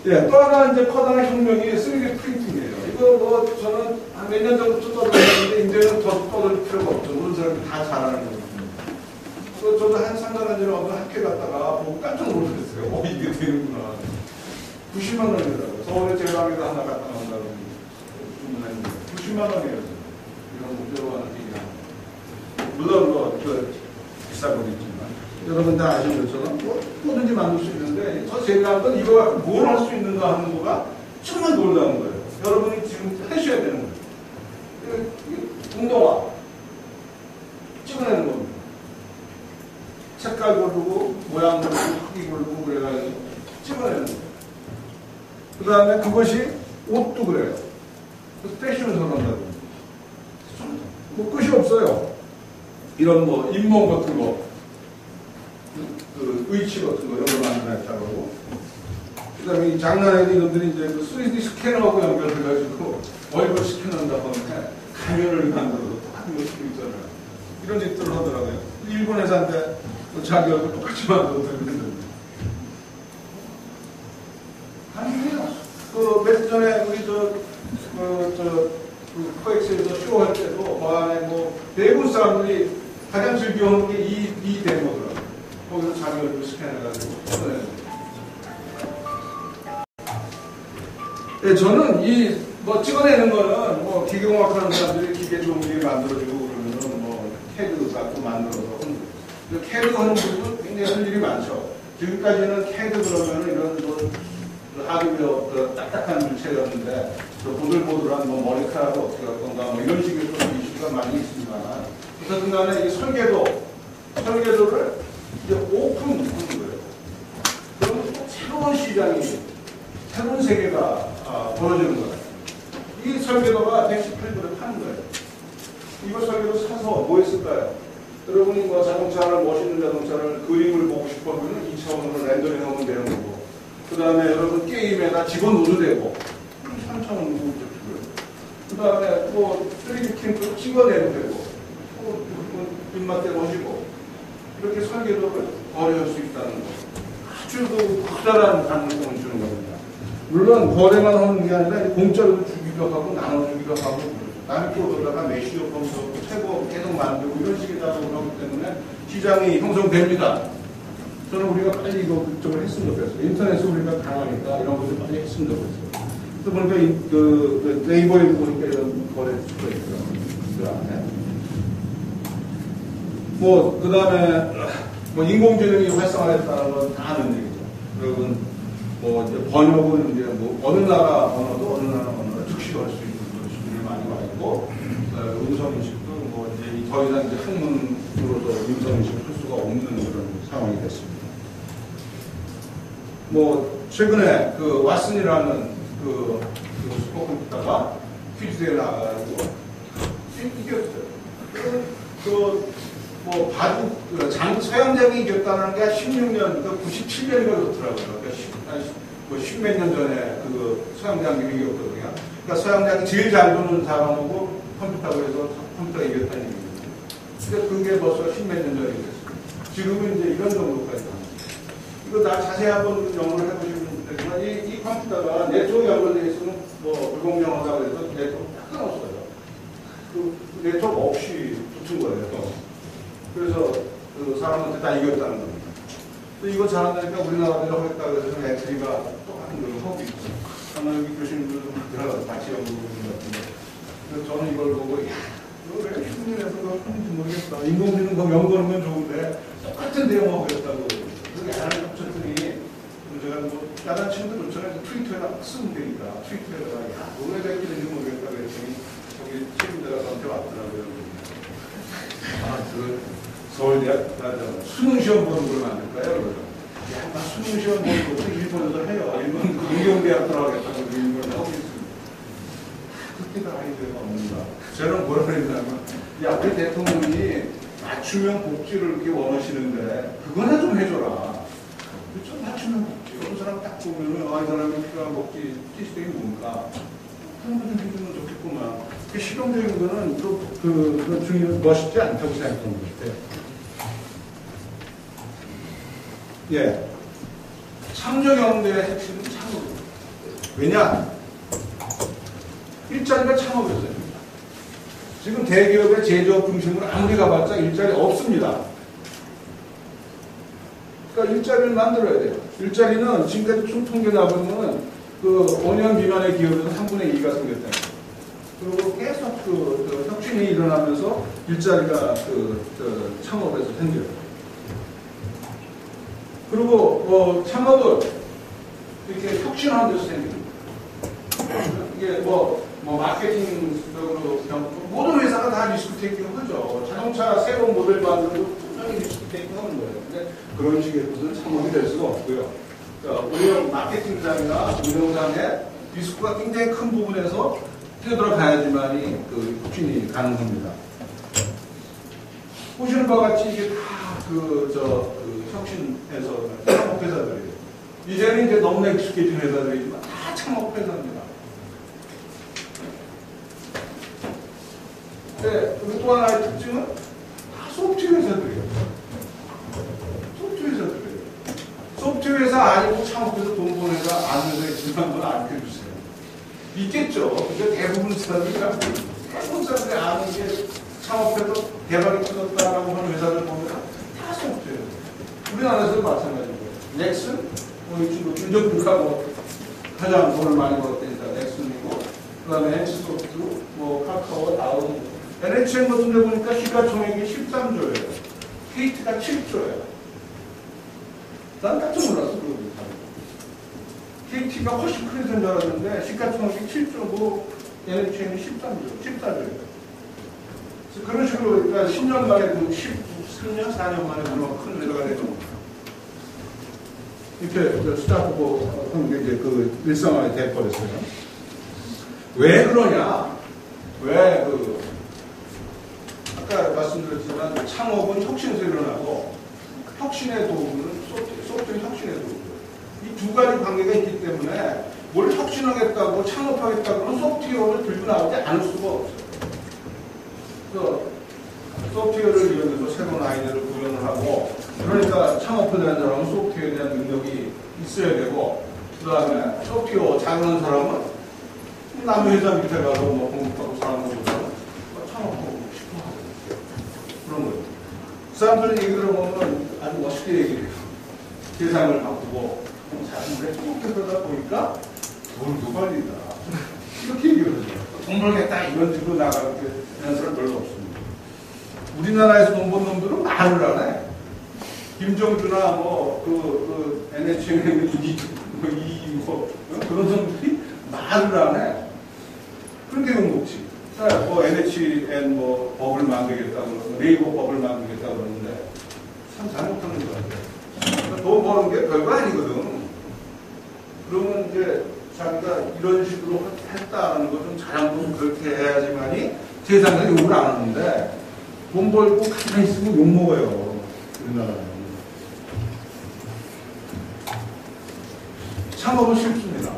예, 또 하나 이제 커다란 혁명이 3D 프린팅이에요. 이거 뭐 저는 한 몇 년 전부터 떠들었는데 이제는 더 떠들 필요가 없죠. 모든 사람이 다 잘하는 거거든요. 저도 한 3년 전에 어느 학회 갔다가 보고 깜짝 놀랐어요. 이게 되는구나. 90만 원이더라고요. 서울에 제방에도 하나 갖다 놓는다고 주문했는데 90만 원이에요. 이런 목표로 하는 얘기를 합니다. 물론 비싸고 있지만 여러분 다 아시는 것처럼 뭐든지 만들 수 있는데 저 제가 건 이거 갖고 뭘 할 수 있는가 하는 거가 정말 놀라운 거예요. 여러분이 지금 하셔야 되는 거예요. 운동화 찍어내는 겁니다. 색깔 고르고 모양 고르고 크기 고르고 그래가지고 찍어내는 거예요. 그 다음에 그것이 옷도 그래요. 그래서 패션을 선호한다고. 뭐 끝이 없어요. 이런 뭐 잇몸 같은 거, 그 의치 같은 거 이런 거 만들어냈다고 하고. 그 다음에 이 장난해도 이놈들이 이제 그 3D 스캐너하고 연결해가지고 얼굴 스캐너한다고 하는데 가면을 만들어서 똑같은 거 쓰고 있잖아요. 이런 짓들을 하더라고요. 일본 회사인데 자기 얼굴 똑같이 만들어서 그랬는데. 몇 전에 우리 코엑스에서 쇼할 때도 그 안에 뭐 대부분 사람들이 가장 즐겨하는 게 이 데모더라고요. 거기서 자기 얼굴 스캔해가지고. 네, 저는 뭐 찍어내는 거는 뭐 기계공학 하는 사람들이 기계 좋은 게 만들어주고 그러면은 뭐 캐드 갖고 만들어서 캐드 하는 분도 굉장히 할 일이 많죠. 지금까지는 캐드 그러면은 이런 뭐 하드웨어 딱딱한 물체였는데 보들보들한 뭐 머리카락을 어떻게 할 건가 뭐 이런 식의 좀 이슈가 많이 있습니다만 어쨌든 간에 이 설계도를 이제 오픈하는 거예요. 그러면 또 새로운 시장이 새로운 세계가 벌어지는 거예요. 이 설계도가 118불에 파는 거예요. 이거 설계도 사서 뭐 했을까요? 여러분이 뭐 자동차를 멋있는 자동차를 그림을 보고 싶으면 2차원으로 렌더링 하면 되는 거고 그 다음에 여러분 게임에다 집어넣어도 되고 3차원 그 다음에 뭐 3D 프린트로 찍어내도 되고 입맛대 멋이고 이렇게 설계도를 거래할 수 있다는 거 아주 커다란 가능성을 주는 겁니다. 물론 거래만 하는 게 아니라 공짜로 주기도 하고 나눠주기도 하고 남의 프로그램다가 메시오 컴퓨터 최고 계속 만들고 이런 식이다 그러기 때문에 시장이 형성됩니다. 저는 우리가 빨리 이거 그쪽을 했으면 좋겠어요. 인터넷에 우리가 강하니까 이런 것을 빨리 했으면 좋겠어요. 또 보니까 그 네이버에 보니까 이런 거래 수가 있더라고요. 그 안에. 뭐, 그 다음에, 뭐, 인공지능이 활성화됐다는 건 다 아는 얘기죠. 그리고 뭐, 이제 번역은 이제 뭐, 어느 나라 언어도 어느 나라 언어를 즉시로 할 수 있는 그런 수준이 많이 와 있고, 음성인식도 뭐, 이제 더 이상 이제 한문으로도 음성인식을 할 수가 없는 그런 상황이 됐습니다. 뭐, 최근에 그 왓슨이라는 그 슈퍼컴퓨터가 퀴즈에 나가가지고 이겼어요. 뭐 바둑 서양장이 이겼다는 게 16년, 그러니까 97년인가 그렇더라고요. 그러니까 뭐 10몇 년 전에 그 서양장이 이겼거든요. 그러니까 서양장이 제일 잘 도는 사람하고 컴퓨터가 해서 컴퓨터가 이겼다는 얘기입니다. 근데 그게 벌써 10몇 년 전이 됐어요. 지금은 이제 이런 정도까지 갑니다. 이거 나 자세히 한번 연구를 해보시면 되지만 이 컴퓨터가 네트워크 연결되어 있으면 뭐 불공정하다고 해서 네트워크 딱 끊었어요. 그 네트워크 없이 붙은 거예요. 그래서 그 사람한테 다 이겼다는 겁니다. 이거 잘한다니까 우리나라대로 하겠다고 해서 애트리가 똑같은 걸 하고 있고 아마 여기 교수님들도 들어가서 같이 연구를 보는 것 같은데 그래서 저는 이걸 보고 야 이거 왜 흉내내서 그걸 하는지 모르겠다. 인공지능 거 연구하는 건 좋은데 똑같은 내용하고 했다고 그렇게 안 합쳤더니 제가 뭐 야단치는 좋잖아요. 트위터에 막 쓰면 되니까. 트위터에다가, 야, 뭐가 될지는 모르겠다. 그랬더니, 저기 책임자가 저한테 왔더라고요. 아, 서울대학, 수능시험 보는 걸 만들까요? 그러죠. 야, 나 수능시험 보는 것도 일본에서 해요. 일본 공경대학 들어가겠다고 일본을 하고 있습니다. 그때가 아이디어가 없는가. 저는 뭐라 그랬냐면, 야, 우리 대통령이 맞춤형 복지를 이렇게 원하시는데, 그거나 좀 해줘라. 그렇죠? 맞춤형 복지. 어떤 사람 딱 보면은, 이 사람이 필요한 복지, 시스템이 뭔가. 그런 거 좀 해주면 좋겠구만. 실용적인 거는 또, 중요한 멋있지 않다고 생각하는 것 같아요. 예. 창조경제의 핵심은 창업입니다. 왜냐? 일자리가 창업이었어요. 지금 대기업의 제조업 중심으로 아무리 가봤자 일자리 없습니다. 그러니까 일자리를 만들어야 돼요. 일자리는 지금까지 총 통계 나보면 그 5년 미만의 기업에서 3분의 2가 생겼다. 그리고 계속 혁신이 일어나면서 일자리가 창업에서 생겨요. 그리고 창업을 이렇게 혁신하는 데서 생깁니다. 이게 마케팅적으로 모든 회사가 다 리스크 테이킹을 하죠. 자동차 새로운 모델 만들고 분명히 리스크 테이킹 하는 거예요. 근데 그런 식의 것은 창업이 될 수가 없고요. 그러니까 운영 마케팅장이나 운영장의 리스크가 굉장히 큰 부분에서 뛰어들어가야지만이 그 혁신이 가능합니다. 보시는 바와 같이 이게 다 혁신해서 창업회사들이에요. 이제는 이제 너무나 익숙해진 회사들이지만 다 창업회사입니다. 네, 그리고 또 하나의 특징은 다 소프트웨어 회사들이에요. 소프트웨어 회사들이에요. 소프트웨어 회사 아니고 창업해서 돈 버는 회사 아는 회사 있으면 한번 알려주세요. 있겠죠. 근데 대부분 사람들이 아는 게 창업해서 대박이 터졌다라고 하는 회사들 보면 다 소프트웨어. 우리나라에서도 마찬가지고요. 넥슨, 이 친구 김정주가 가장 돈을 많이 벌었다니까 넥슨이고, 그 다음에 NC소프트, 카카오, 다운, NHN 같은 데 보니까 시가총액이 13조예요. KT가 7조예요. 난 깜짝 놀랐어, 그거. KT가 훨씬 크게 된 줄 알았는데, 시가총액이 7조고, NHN이 14조예요. 그런 식으로, 그러니까 10년 만에, 13년, 4년 만에 그런 큰 회사가 되죠. 이렇게 스타트업 한 게 이제 일상화에 돼버렸어요. 왜 그러냐? 왜 아까 말씀드렸지만 창업은 혁신에서 일어나고 혁신의 도구는 소프트웨어 혁신의 도구. 이 두 가지 관계가 있기 때문에 뭘 혁신하겠다고 창업하겠다고 하면 소프트웨어를 들고 나오지 않을 수가 없어요. 소프트웨어를 이용해서 새로운 아이디어를 구현을 하고, 그러니까 창업에 대한 사람은 소프트웨어에 대한 능력이 있어야 되고, 그 다음에 소프트웨어 잘하는 사람은 남의 회사 밑에 가서 공급하고 사는 것보다는 창업하고 싶어 하고 그런 거예요. 그 사람들은 얘기를 보면 아주 멋있게 얘기해요. 세상을 바꾸고 자신들의 행복해서다 보니까 돈도 벌린다. 이렇게 얘기를 하죠. 돈 벌겠다 이런 식으로 나가는 사람 별로 없습니다. 우리나라에서 돈 번 놈들은 말을 안 해. 김정주나 NHN 그런 놈들이 말을 안 해. 그런 게 욕먹지. NHN 법을 만들겠다고 그러고, 네이버 법을 만들겠다고 그러는데, 참 잘못하는 것 같아요. 돈 버는 게 별거 아니거든. 그러면 이제 자기가 이런 식으로 했다는 거 좀 자랑도 그렇게 해야지만이 세상에 욕을 안 하는데, 돈 벌고 가만히 있으면 욕먹어요. 우리나라는. 창업은 쉽습니다.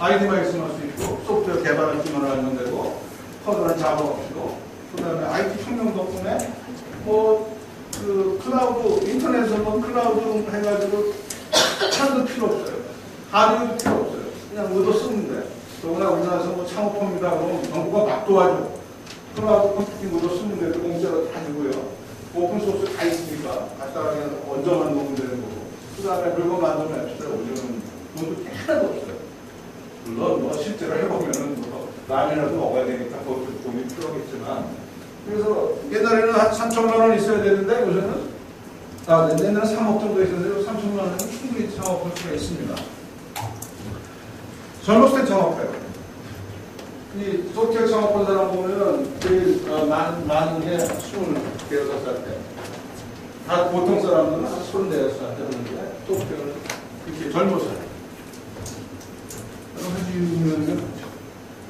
아이디만 있으면 할 수 있고, 소프트웨어 개발할 줄만 알면 되고, 커다란 자본 없이도, 그 다음에 IT 혁명 덕분에, 클라우드, 인터넷에서 클라우드 해가지고, 차도 필요 없어요. 하드웨어도 필요 없어요. 그냥 얻어 쓰면 돼. 더구나 우리나라에서 창업합니다. 그러면 정부가 막 도와줘. 클라우드 컴퓨팅 얻어 쓰면 돼도 공짜로 다 주고요. 오픈소스 다 있으니까, 갖다가 그냥 얹어만 놓으면 되는 거고. 그 다음에 물건 만들면 앱스에 올려놓으면 돈도 하나도 없어요. 물론 실제로 해보면은 라면이라도 먹어야 되니까 그것도 돈이 필요하겠지만, 그래서 옛날에는 한 3천만 원 있어야 되는데 요새는 옛날에 3억 정도 있었는데 3천만 원은 충분히 창업할 수가 있습니다. 젊었을 때 창업해요. 이 소프트웨어 창업한 사람 보면은 제일 많은 게 26살 때. 다 보통 사람들은 한 34살 때 하는데 소프트웨어는 이렇게 젊었어요.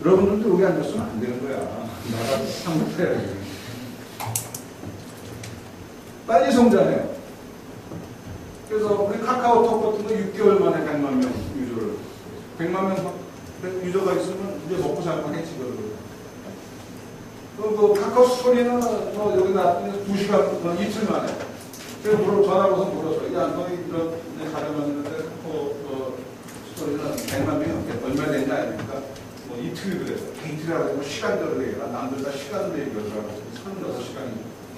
여러분들도 여기 앉았으면 안 되는 거야. 나라도 창업해야지. 빨리 성장해요. 그래서 우리 카카오톡 같은 거 6개월 만에 100만 명 유저를. 100만 명 유저가 있으면 이제 먹고 살만하겠지, 그 카카오 스토리는 여기 나왔더니 2시간, 이틀 만에. 그래서 전화 와서 물었어요. 야, 너희 이런 가져갔는데 카카오 스토리는 100만 명이 얼마 됐냐? 그러니까 뭐 이틀이 그랬어요. 이틀이라고 시간대로 얘기해라. 남들 다 시간대로 얘기하더라고. 36시간이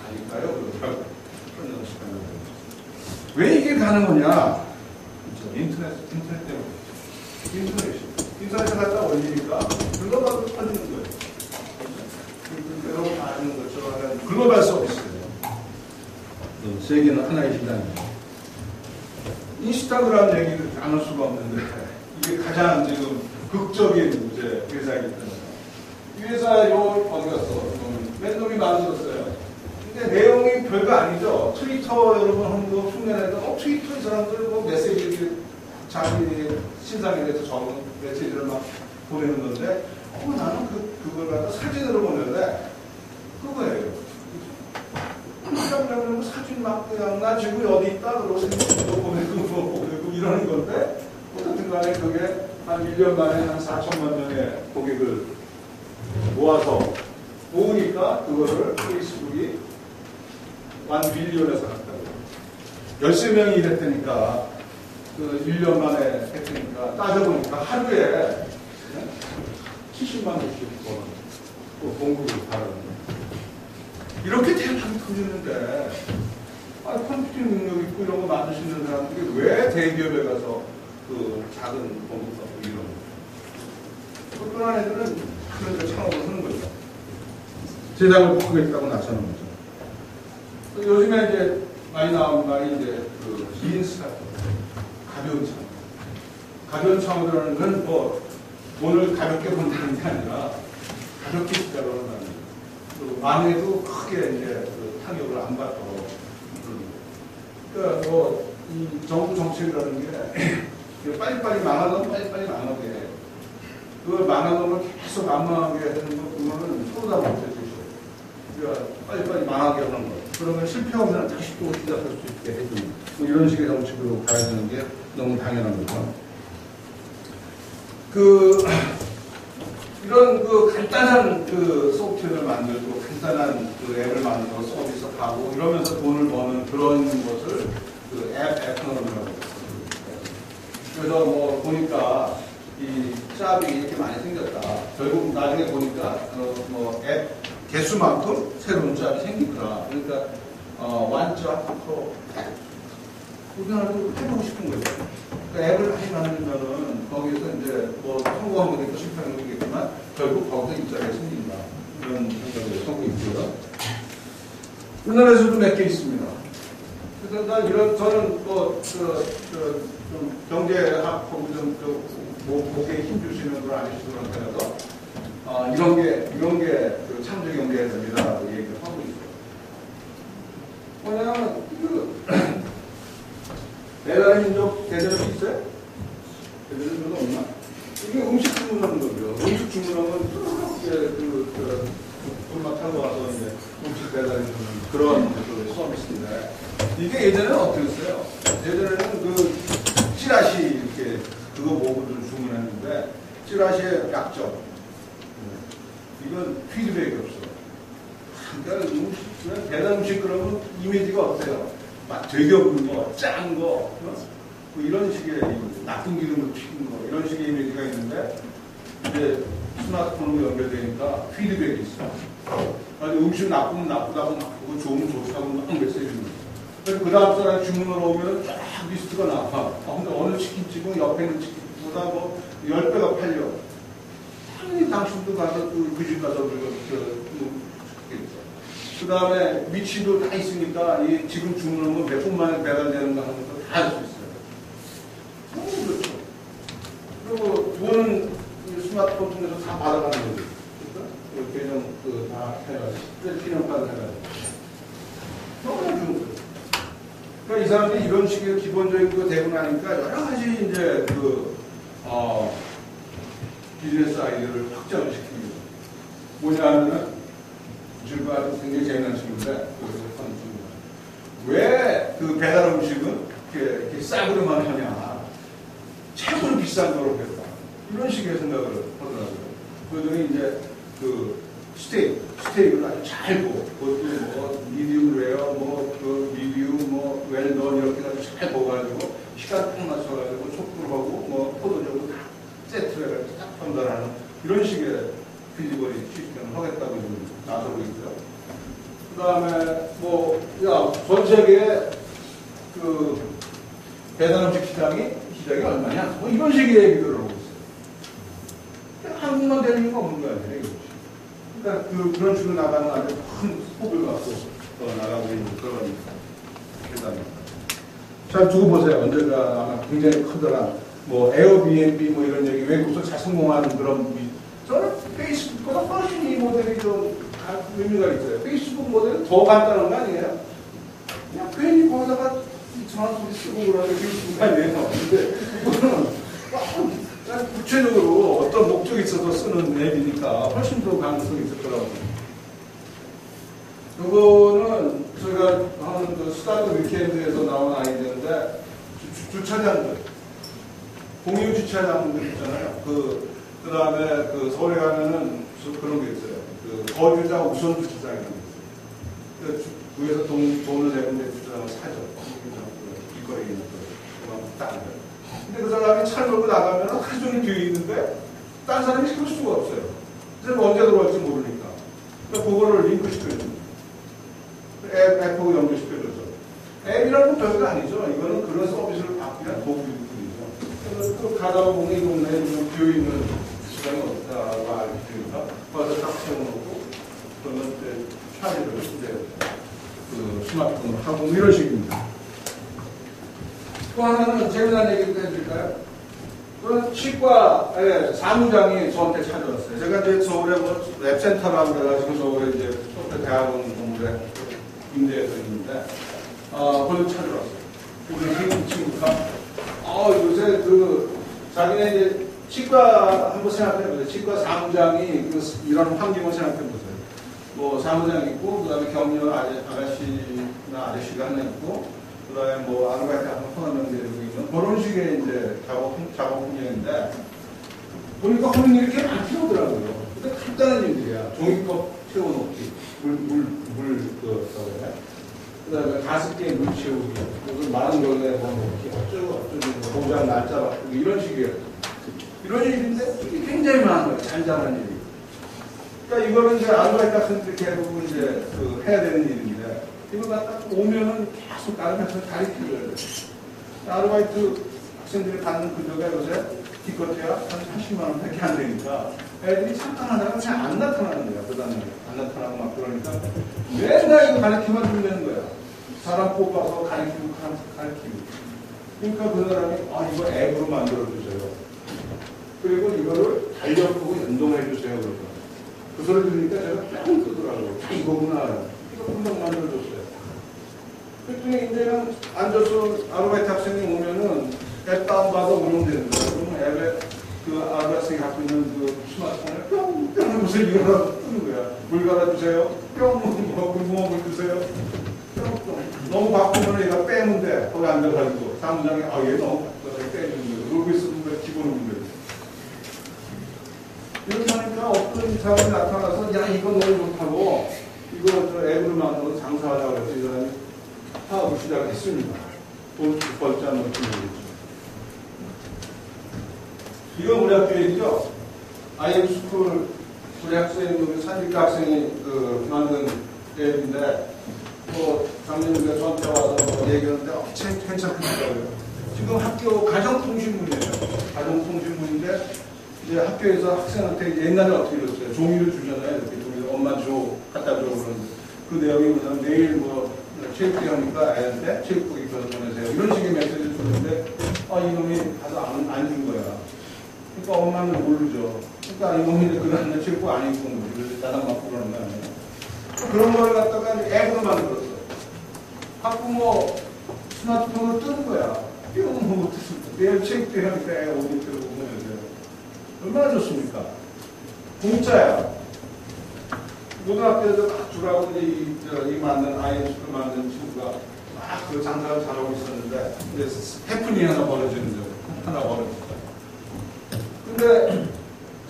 가니까요. 그러더라고. 36시간. 왜 이게 가능하냐? 인터넷 때문에. 인터넷에 갖다 올리니까 글로벌로 터지는 거예요. 여러분 다 아는 것처럼 글로벌 서비스예요. 세계는 하나의 시장이에요. 인스타그램 얘기를 안 할 수가 없는데 이게 가장 지금 극적인 회사이기 때문에 이 회사 어디 갔어? 맨놈이 만들었어요. 근데 내용이 별거 아니죠. 트위터 여러분 하는 거 흉내내도 트위터 이 사람들 뭐 메시지를 자기 신상에 대해서 적은 메시지를 막 보내는 건데 나는 그걸 갖다 사진으로 보내는데 그거예요. 사진 막 그냥 나 지금 어디 있다 그러고 보내고 이러는 건데 어쨌든 간에 그게 한 1년 만에 한 4천만 명의 고객을 모아서 모으니까 그거를 페이스북이 1 빌리언에서 갔다고. 13명이 일했다니까, 1년 만에 했으니까, 따져보니까 하루에 70만 원씩 공급을 받았는데. 이렇게 대박이 터지는데, 컴퓨팅 능력 있고 이런 거 만드시는 사람들이 왜 대기업에 가서 작은 공급사고 이런 거. 그런 애들은 그런 데 창업을 하는 거죠. 세상을 바꾸겠다고 나서는 거죠. 요즘에 이제 많이 나온 말이 이제 린스 같은 가벼운 창업. 가벼운 창업이라는 건 뭐 돈을 가볍게 번다는 게 아니라 가볍게 시작을 한다는 거예요. 망해도 크게 이제 타격을 안 받도록. 그러니까 이 정부 정책이라는 게 빨리빨리 망하면 빨리빨리 망하게 해요. 그걸 망하는 걸 계속 안 망하게 하는 거 그거는 서로 다 못해주죠. 그러니까 빨리빨리 망하게 하는 거. 그러면 실패하면 다시 또 시작할 수 있게 해주는 뭐 이런 식의 정책으로 가야 되는 게 너무 당연한 거죠. 이런 간단한 소프트웨어를 만들고 간단한 앱을 만들고 서비스하고 이러면서 돈을 버는 그런 것을 앱 에코노미라고 해요. 그래서 뭐 보니까 이 샵이 이렇게 많이 생겼다. 결국 나중에 보니까 앱 개수만큼 새로운 샵이 생기더라. 그러니까 완전 우리나라도 해보고 싶은 거죠. 그러니까 앱을 많이 만들면은 거기서 이제 뭐 성공한 것도 있고 실패한 것도 있겠지만 결국 거기서 일자리가 생긴다. 이런 생각을 하고 있고요. 우리나라에서도 몇 개 있습니다. 그래서 난 저는 좀 경제학하고 목에 힘주시는 그런 아저씨들한테서 이런 게 창조 경제에 됩니다. 얘기를 하고 있어요. 뭐냐면 배달의 민족 대접이 있어요? 대접이 없나? 이게 음식 주문하는 거고요. 음식 주문하면 불만 타고 와서 이제 음식 배달해주는 그런 서비스인데 이게 예전에는 어떻게 했어요? 예전에는 찌라시 이렇게 그거 보고를 주문했는데 찌라시의 약점 이건 피드백이 없어. 그러니까 배달 음식 그러면 이미지가 어때요? 막 되게 없는 거, 짠 거, 뭐 이런 식의 나쁜 기름을 튀긴 거, 이런 식의 이미지가 있는데, 이제 스마트폰으로 연결되니까 피드백이 있어. 아니, 음식 나쁘면 나쁘다고 나쁘고, 좋으면 좋다고 막 메시지 주는 거야. 그래서 그 다음 사람이 주문을 오면 쫙 리스트가 나와. 근데 어느 치킨집은 옆에 있는 치킨보다 뭐 10배가 팔려. 당연히 당신도 가서 그 집 가서 그 다음에 위치도 다 있으니까 지금 주문하면 몇 분 만에 배달되는 거 하는 거 다 할 수 있어요. 너무 그렇죠. 그리고 돈은 이 사람들이 이런 식의 기본적인 거 되고 나니까 여러 가지 이제 비즈니스 아이디어를 확장을 시킵니다. 뭐냐 하면은, 지금 아주 굉장히 재미난 친구인데, 왜 그 배달 음식은 이렇게 싸구려만 하냐. 최고로 비싼 거로 했다. 이런 식의 생각을 하더라고요. 그들이 이제 스테이크를 아주 잘 구워. 그것도 뭐, 미디움 레어, 미디움, 웰던 이렇게 아주 잘 구워가지고, 시간 딱 맞춰가지고, 촉불 하고, 포도적으로 다 세트로 해가지고 딱 판단하는 이런 식의 피지컬이 시스템을 하겠다고 지금 나서고 있고요. 그 다음에, 전 세계에 배달 음식 시장이 얼마냐? 이런 식의 얘기들을 하고 있어요. 한국만 되는 이유가 없는 거 아니에요, 이것이. 그러니까 그런 식으로 나가는 아주 큰 폭을 갖고 나가고 있는 그런 회사입니다. 잘 두고 보세요. 언젠가 아마 굉장히 크더라. 에어비앤비 이런 얘기, 외국에서 잘 성공하는 그런 저는 페이스북보다 훨씬 이 모델이 좀 의미가 있어요. 페이스북 모델은 더 간단한 거 아니에요? 그냥 괜히 거기다가 이상한 소리 쓰고 그러는 게 아니에요. 근데 이거는 구체적으로 어떤 목적이 있어서 쓰는 앱이니까 훨씬 더 가능성이 있을 거라고. 이거는 저희가 하는 스타트 위켄드에서 나온 아이디어인데 주차장들, 공유 주차장들 있잖아요. 그 다음에 서울에 가면은 그런 게 있어요. 거주자 우선 주차장이라는 게 있어요. 구에서 돈을 내면 주차장을 사죠. 길거리에 있는 거. 근데 그 사람이 차를 몰고 나가면 하루 종일 뒤에 있는데 다른 사람이 살 수가 없어요. 그래서 언제 들어갈지 모르니까. 그러니까 그거를 링크 시켜줘요. 앱하고 연결시켜줘서. 앱이라는 건 별거 아니죠. 이거는 그런 서비스를 받기 위한 도구일 뿐이죠. 또 가다가 보면 이 동네에 비어있는 주차장이 없다고 알게 되니까 거기서 딱 세워놓고 그러면 이제 차례를 이제 스마트폰으로 하고 이런 식입니다. 또 하나는 재미난 얘기도 해줄까요? 그런 치과의 사무장이 저한테 찾아왔어요. 제가 이제 서울에 랩센터라고 그래가지고 서울에 이제 대학원 건물에 임대해서 있는데, 거기 찾아왔어요. 우리 한국 친구가, 요새 자기네 이제 치과 한번 생각해보세요. 치과 사무장이 이런 환경을 생각해보세요. 사무장 있고, 그 다음에 격려 아저씨나 아저씨가 하나 있고, 그 다음에 아르바이트 한번 포함하면 되고 있는 그런 식의 이제 작업 환경인데, 보니까 하는 일이 이렇게 많이 필요하더라고요. 근데 간단한 일들이야. 종이컵 채워놓기, 그 다음에 가습기에 물 채우기, 그리고 마른 걸레 넣기, 어쩌고, 공장 날짜 바꾸기, 이런 식이에요. 이런 일인데, 이게 굉장히 많은 거예요. 잔잔한 일이. 그러니까 이거는 이제 아르바이트 학생들이 대부분 이제 해야 되는 일인데, 이걸 갖다 오면은 계속 다른 학생을 가르치려야 돼요. 아르바이트 학생들이 받는 근로가 요새 기껏해야 한 80만 원밖에 안 되니까 애들이 잠깐 하다가 그냥 안 나타나는 거야. 그 다음에 안 나타나고 막 그러니까 맨날 이거 가르치면 된다는 거야. 사람 뽑아서 가르치고. 그러니까 그 사람이 이거 앱으로 만들어주세요. 그리고 이거를 달력하고 연동해주세요. 그러니까. 그 소리 들으니까 제가 뿅 뜨더라고요. 이거구나. 이거 금방 만들어줬어요. 그랬더니 이제 그냥 앉아서 아르바이트 학생이 오면은 앱 다운받아 운영되는 거예요. 그러면 앱에 아르바이트 학생이 갖고 있는 스마트폰을 뿅 하면서 이거라도 뜨는 거야. 물 갈아주세요. 물 주세요. 너무 바쁘면 얘가 빼면 돼. 거기 앉아가지고 사무장이 얘 너무 바쁘다. 빼주는 거예요. 놀고 있으면 집어넣는 거예요. 이렇게 하니까 어떤 사람이 나타나서 이거 너무 좋다고 이거 앱으로 만들어서 장사하자고 해서 이 사람이 사업을 시작했습니다. 돈 벌지 않는 것도 모르겠죠. 이건 우리 학교 얘기죠. IM 스쿨 우리 학생이 산직과 학생이 만든 앱인데 작년에 저한테 와서 얘기하는데 괜찮더라고요. 지금 학교 가정통신문이에요. 가정통신문인데 이제 학교에서 학생한테 옛날에 어떻게 했어요? 종이를 주잖아요. 이렇게 종이를 엄마 줘, 갖다 줘 그러는데 그 내용이 뭐냐면 내일 체육회 하니까 애한테 체육복 입혀서 보내세요. 이런 식의 메시지를 주는데 이놈이 가서 안 준 거야. 그러니까 엄마는 모르죠. 그러니까 이놈이 그날 체육복 안 입고 온 거지. 나랑 맞고 그러는 거 아니에요. 그런 걸 갖다가 앱으로 만들었어. 학부모 스마트폰을 뜨는 거야. 이거 뭐 내일 체크도 해야 돼. 오디트를 보면 얼마나 좋습니까? 공짜야. 고등학교에서 막 주라고 이 만든 IMC를 만든 친구가 막 그 장사를 잘하고 있었는데 이제 해프닝 하나 벌어지는 거 하나 벌어졌다. 근데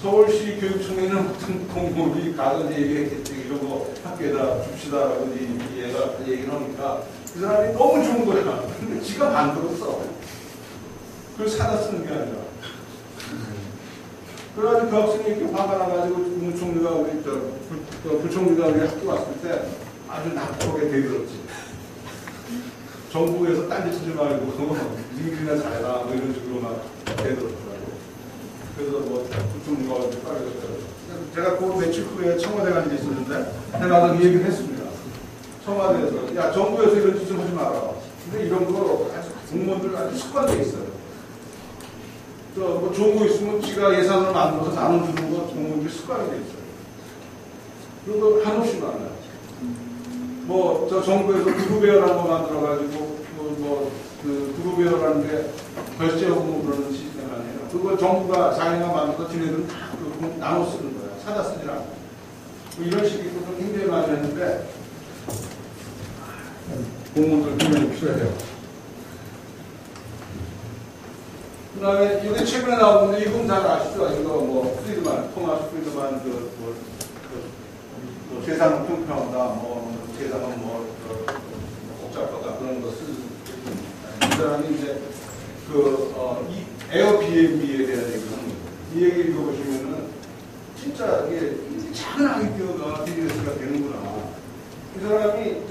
서울시 교육청에는 무슨 공무원이 가서 얘기했겠지. 이런 거 학교에다 줍시다라고 얘가 얘기를 하니까 그 사람이 너무 좋은 거야. 근데 지가 만들었어. 그걸 사다 쓰는 게 아니라. 그래가지고 그 학생이 이렇게 화가 나가지고 부총리가 부총리가 우리 학교 왔을 때 아주 나쁘게 대들었지. 정부에서 딴짓 쓰지 말고 니들이나 잘해라 뭐 이런 식으로 막 대들었더라고. 그래서 뭐 부총리가 빠르겠더라고. 제가 그 며칠 후에 청와대 간 일이 있었는데 내가 그 얘기를 했습니다. 청와대에서 야 정부에서 이런 짓을 하지 마라. 근데 이런 거 아주 공무원들 아주 습관돼 있어요. 뭐 좋은 거 있으면 지가 예산을 만들어서 나눠주는 거 공무원들 습관이 돼 있어요. 그런 거 한없이 많아요. 뭐 저 정부에서 그룹웨어라는 거 만들어가지고 그 그룹웨어라는 게 결제하고 그러는 시스템 아니에요. 그거 정부가 자기가 만들어서 지네들은 다 나눠 쓰는 거야. 사다 쓰지 않고. 뭐 이런 식으로 좀 굉장히 많이 했는데 공무원들 분명히 필요해요. 그 다음에 이게 최근에 나온 건데 이건 잘 아시죠? 이거 뭐 프리드만, 토마스 프리드만 세상은 평평하다, 세상은 복잡하다 그런 거 쓰는 이 사람이 이제 이 에어비앤비에 대한 얘기를 하는 거예요. 이 얘기 읽어보시면은 진짜 이게 작은 아이디어가 비즈니스가 되는구나. 이 사람이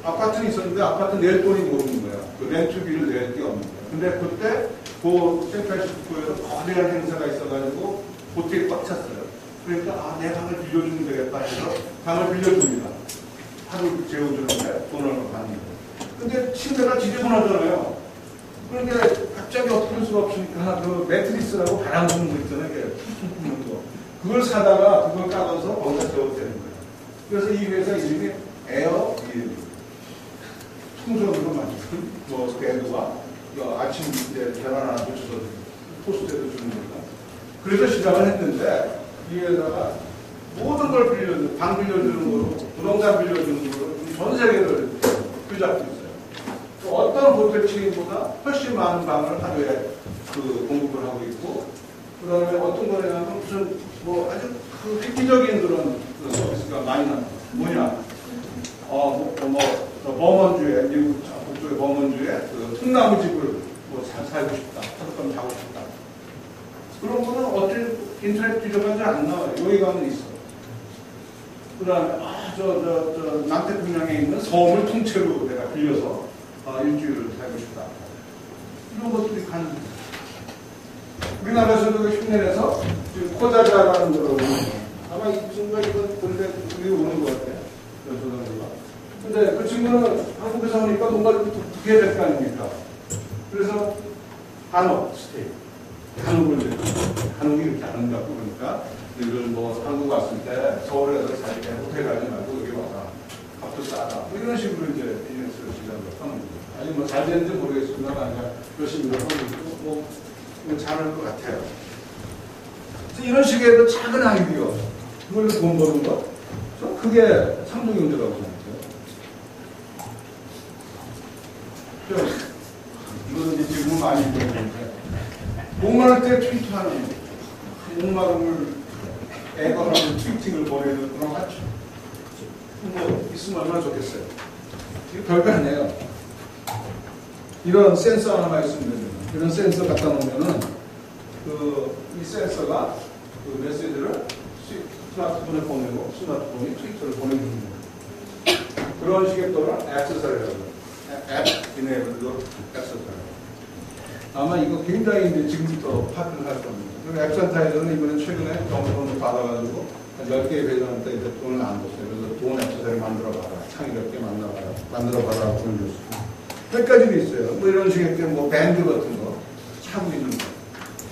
아파트는 있었는데 아파트 낼 돈이 모르는 거야. 그 렌트비를 낼 게 없는 거야. 근데 그때 그 샌프란시스코에서 거대한 행사가 있어가지고 호텔이 꽉 찼어요. 그러니까 내 방을 빌려주면 되겠다 해서 방을 빌려줍니다. 하루 재워주는데 돈을 받는 거예요. 근데 침대가 지저분하잖아요. 그런데 갑자기 어떻게 수가 없으니까 그 매트리스라고 바람 부는 거 있잖아요. 퉁퉁 부는 거. 그걸 사다가 그걸 까서 거기다 재워도 되는 거예요. 그래서 이 회사 이름이 에어비앤비. 청소기로 만든 베드와 아침 이제 계란 하나 붙여서 토스트해도 주는 거니까. 그래서 시작을 했는데 이 회사가 모든 걸 빌려주는, 방 빌려주는 거로, 부동산 빌려주는 거로 전 세계를 휘잡고 있어요. 또 어떤 호텔 체인보다 훨씬 많은 방을 하루에 공급을 하고 있고, 그 다음에 어떤 거냐면 무슨 아주 획기적인 그런 서비스가 많이 나와요. 뭐냐? 버먼주에, 미국 북쪽의 버먼주에 통나무 집을 살고 싶다. 하룻밤 자고 싶다. 그런 거는 어떻게 인터넷 뒤져가지고 안 나와요. 여기 가면 있어. 그 다음에, 남태평양에 있는 섬을 통째로 내가 빌려서 일주일을 살고 싶다. 이런 것들이 가능해요. 우리나라에서도 흉내내서 지금 코자자라는 거라고 아마 이 친구가 이건 본래 우리 오는 것 같아요. 근데 그 친구는 한국에서 오니까 뭔가 두게 될 거 아닙니까? 그래서 한옥 스테이. 한옥이 이렇게 아름답고 그러니까 이걸 한국 왔을 때 서울에서 살 때 호텔 가지 말고 여기 와라. 값도 싸다. 이런 식으로 이제 비즈니스를 시작을 하는 거죠. 아니 잘 되는지 모르겠습니다. 그냥 열심히 하고 있고 잘할 것 같아요. 이런 식의 작은 아이디어, 그걸로 돈 버는 거, 저는 그게 상동 경제라고 생각해요. 이거는 이제 지금은 많이 있는데, 목마를 때 트위터하는 거, 목마름을 애걸하는 트위팅을 보내는 그런 거 같죠. 있으면 얼마나 좋겠어요. 이거 별거 아니에요. 이런 센서 하나만 있으면 됩니다. 이런 센서 갖다 놓으면은 이 센서가 그 메시지를 스마트폰에 보내고 스마트폰이 트위터를 보내주는 거예요. 그런 식의 또는 액세서리라고 해요. 앱 이네이블드 액세서리. 아마 이거 굉장히 이제 지금부터 파트를 할 겁니다. 그리고 앱센터에서는 이번에 최근에 정부를 받아가지고 한 10개의 회장한테 이제 돈을 안 줬어요. 그래서 돈 액세서리 만들어봐라. 창의 몇 개 만들어봐라. 보여줬어요. 몇 가지도 있어요. 이런 식의 밴드 같은 거 차고 있는 거.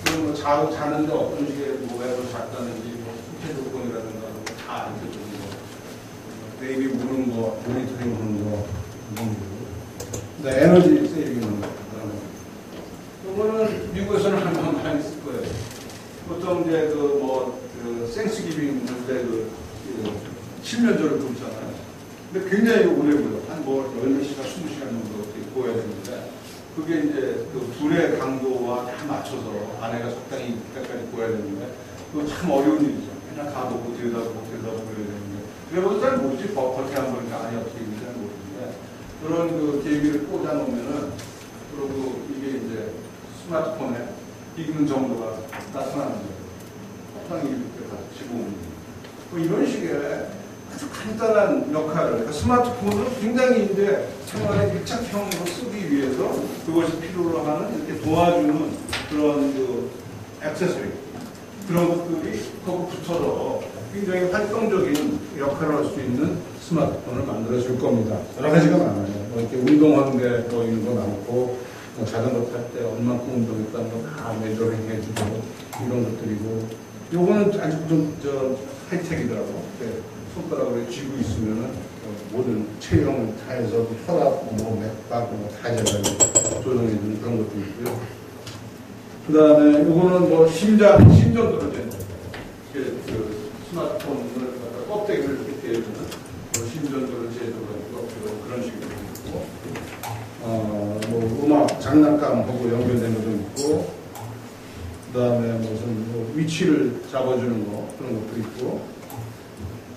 그리고 자는데 어떤 식의 앱으로 잤다는지 수채 조건이라든가 다 이렇게 주는 거. 베이비 우는 거, 모니터링 우는 거, 이런 거. 네, 에너지 세이빙하는 거. 이거는 미국에서는 한번 많이 쓸 거예요. 보통 이제 생스기빙 때 칠면조를 굽잖아요. 근데 굉장히 오래 구워요. 한 10시간, 20시간 정도 구워야 되는데, 그게 이제 그 불의 강도와 다 맞춰서 안에가 적당히 때까지 구워야 되는데, 그거 참 어려운 일이죠. 그냥 가보고 들여다보고 해야 되는데, 그래도 잘 모르지. 그렇게 한 거니까 아니 어떻게 있는지 잘 모르는데, 그런 그 계기를 꽂아 놓으면은, 그리고 이게 이제 스마트폰에 익는 정도가 나타나는 거예요. 적당히 이렇게 다 집어오는 거예요. 이런 식의 아주 간단한 역할을, 그러니까 스마트폰을 굉장히 이제 생활의 밀착형으로 쓰기 위해서 그것이 필요로 하는 이렇게 도와주는 그런 그 액세서리, 그런 것들이 거기 붙어서 굉장히 활동적인 역할을 할 수 있는 스마트폰을 만들어 줄 겁니다. 여러 가지가 많아요. 이렇게 운동하는데 보이는 거 많고, 자전거 탈 때 얼만큼 운동했다는 거 다 메저링 해주고, 이런 것들이고, 요거는 아주 좀 하이텍이더라고. 손가락으로 쥐고 있으면은 모든 체형을 다 해서 혈압, 맥박, 다 조정해주는 그런 것도 있고요. 그 다음에 요거는 심전도로 된 그 스마트폰을 껍데기를 이렇게 대주는 심전도를 제조하고 그런 식으로 있고, 음악, 장난감하고 연결된 것도 있고, 그 다음에 무슨 위치를 잡아주는 거, 그런 것도 있고,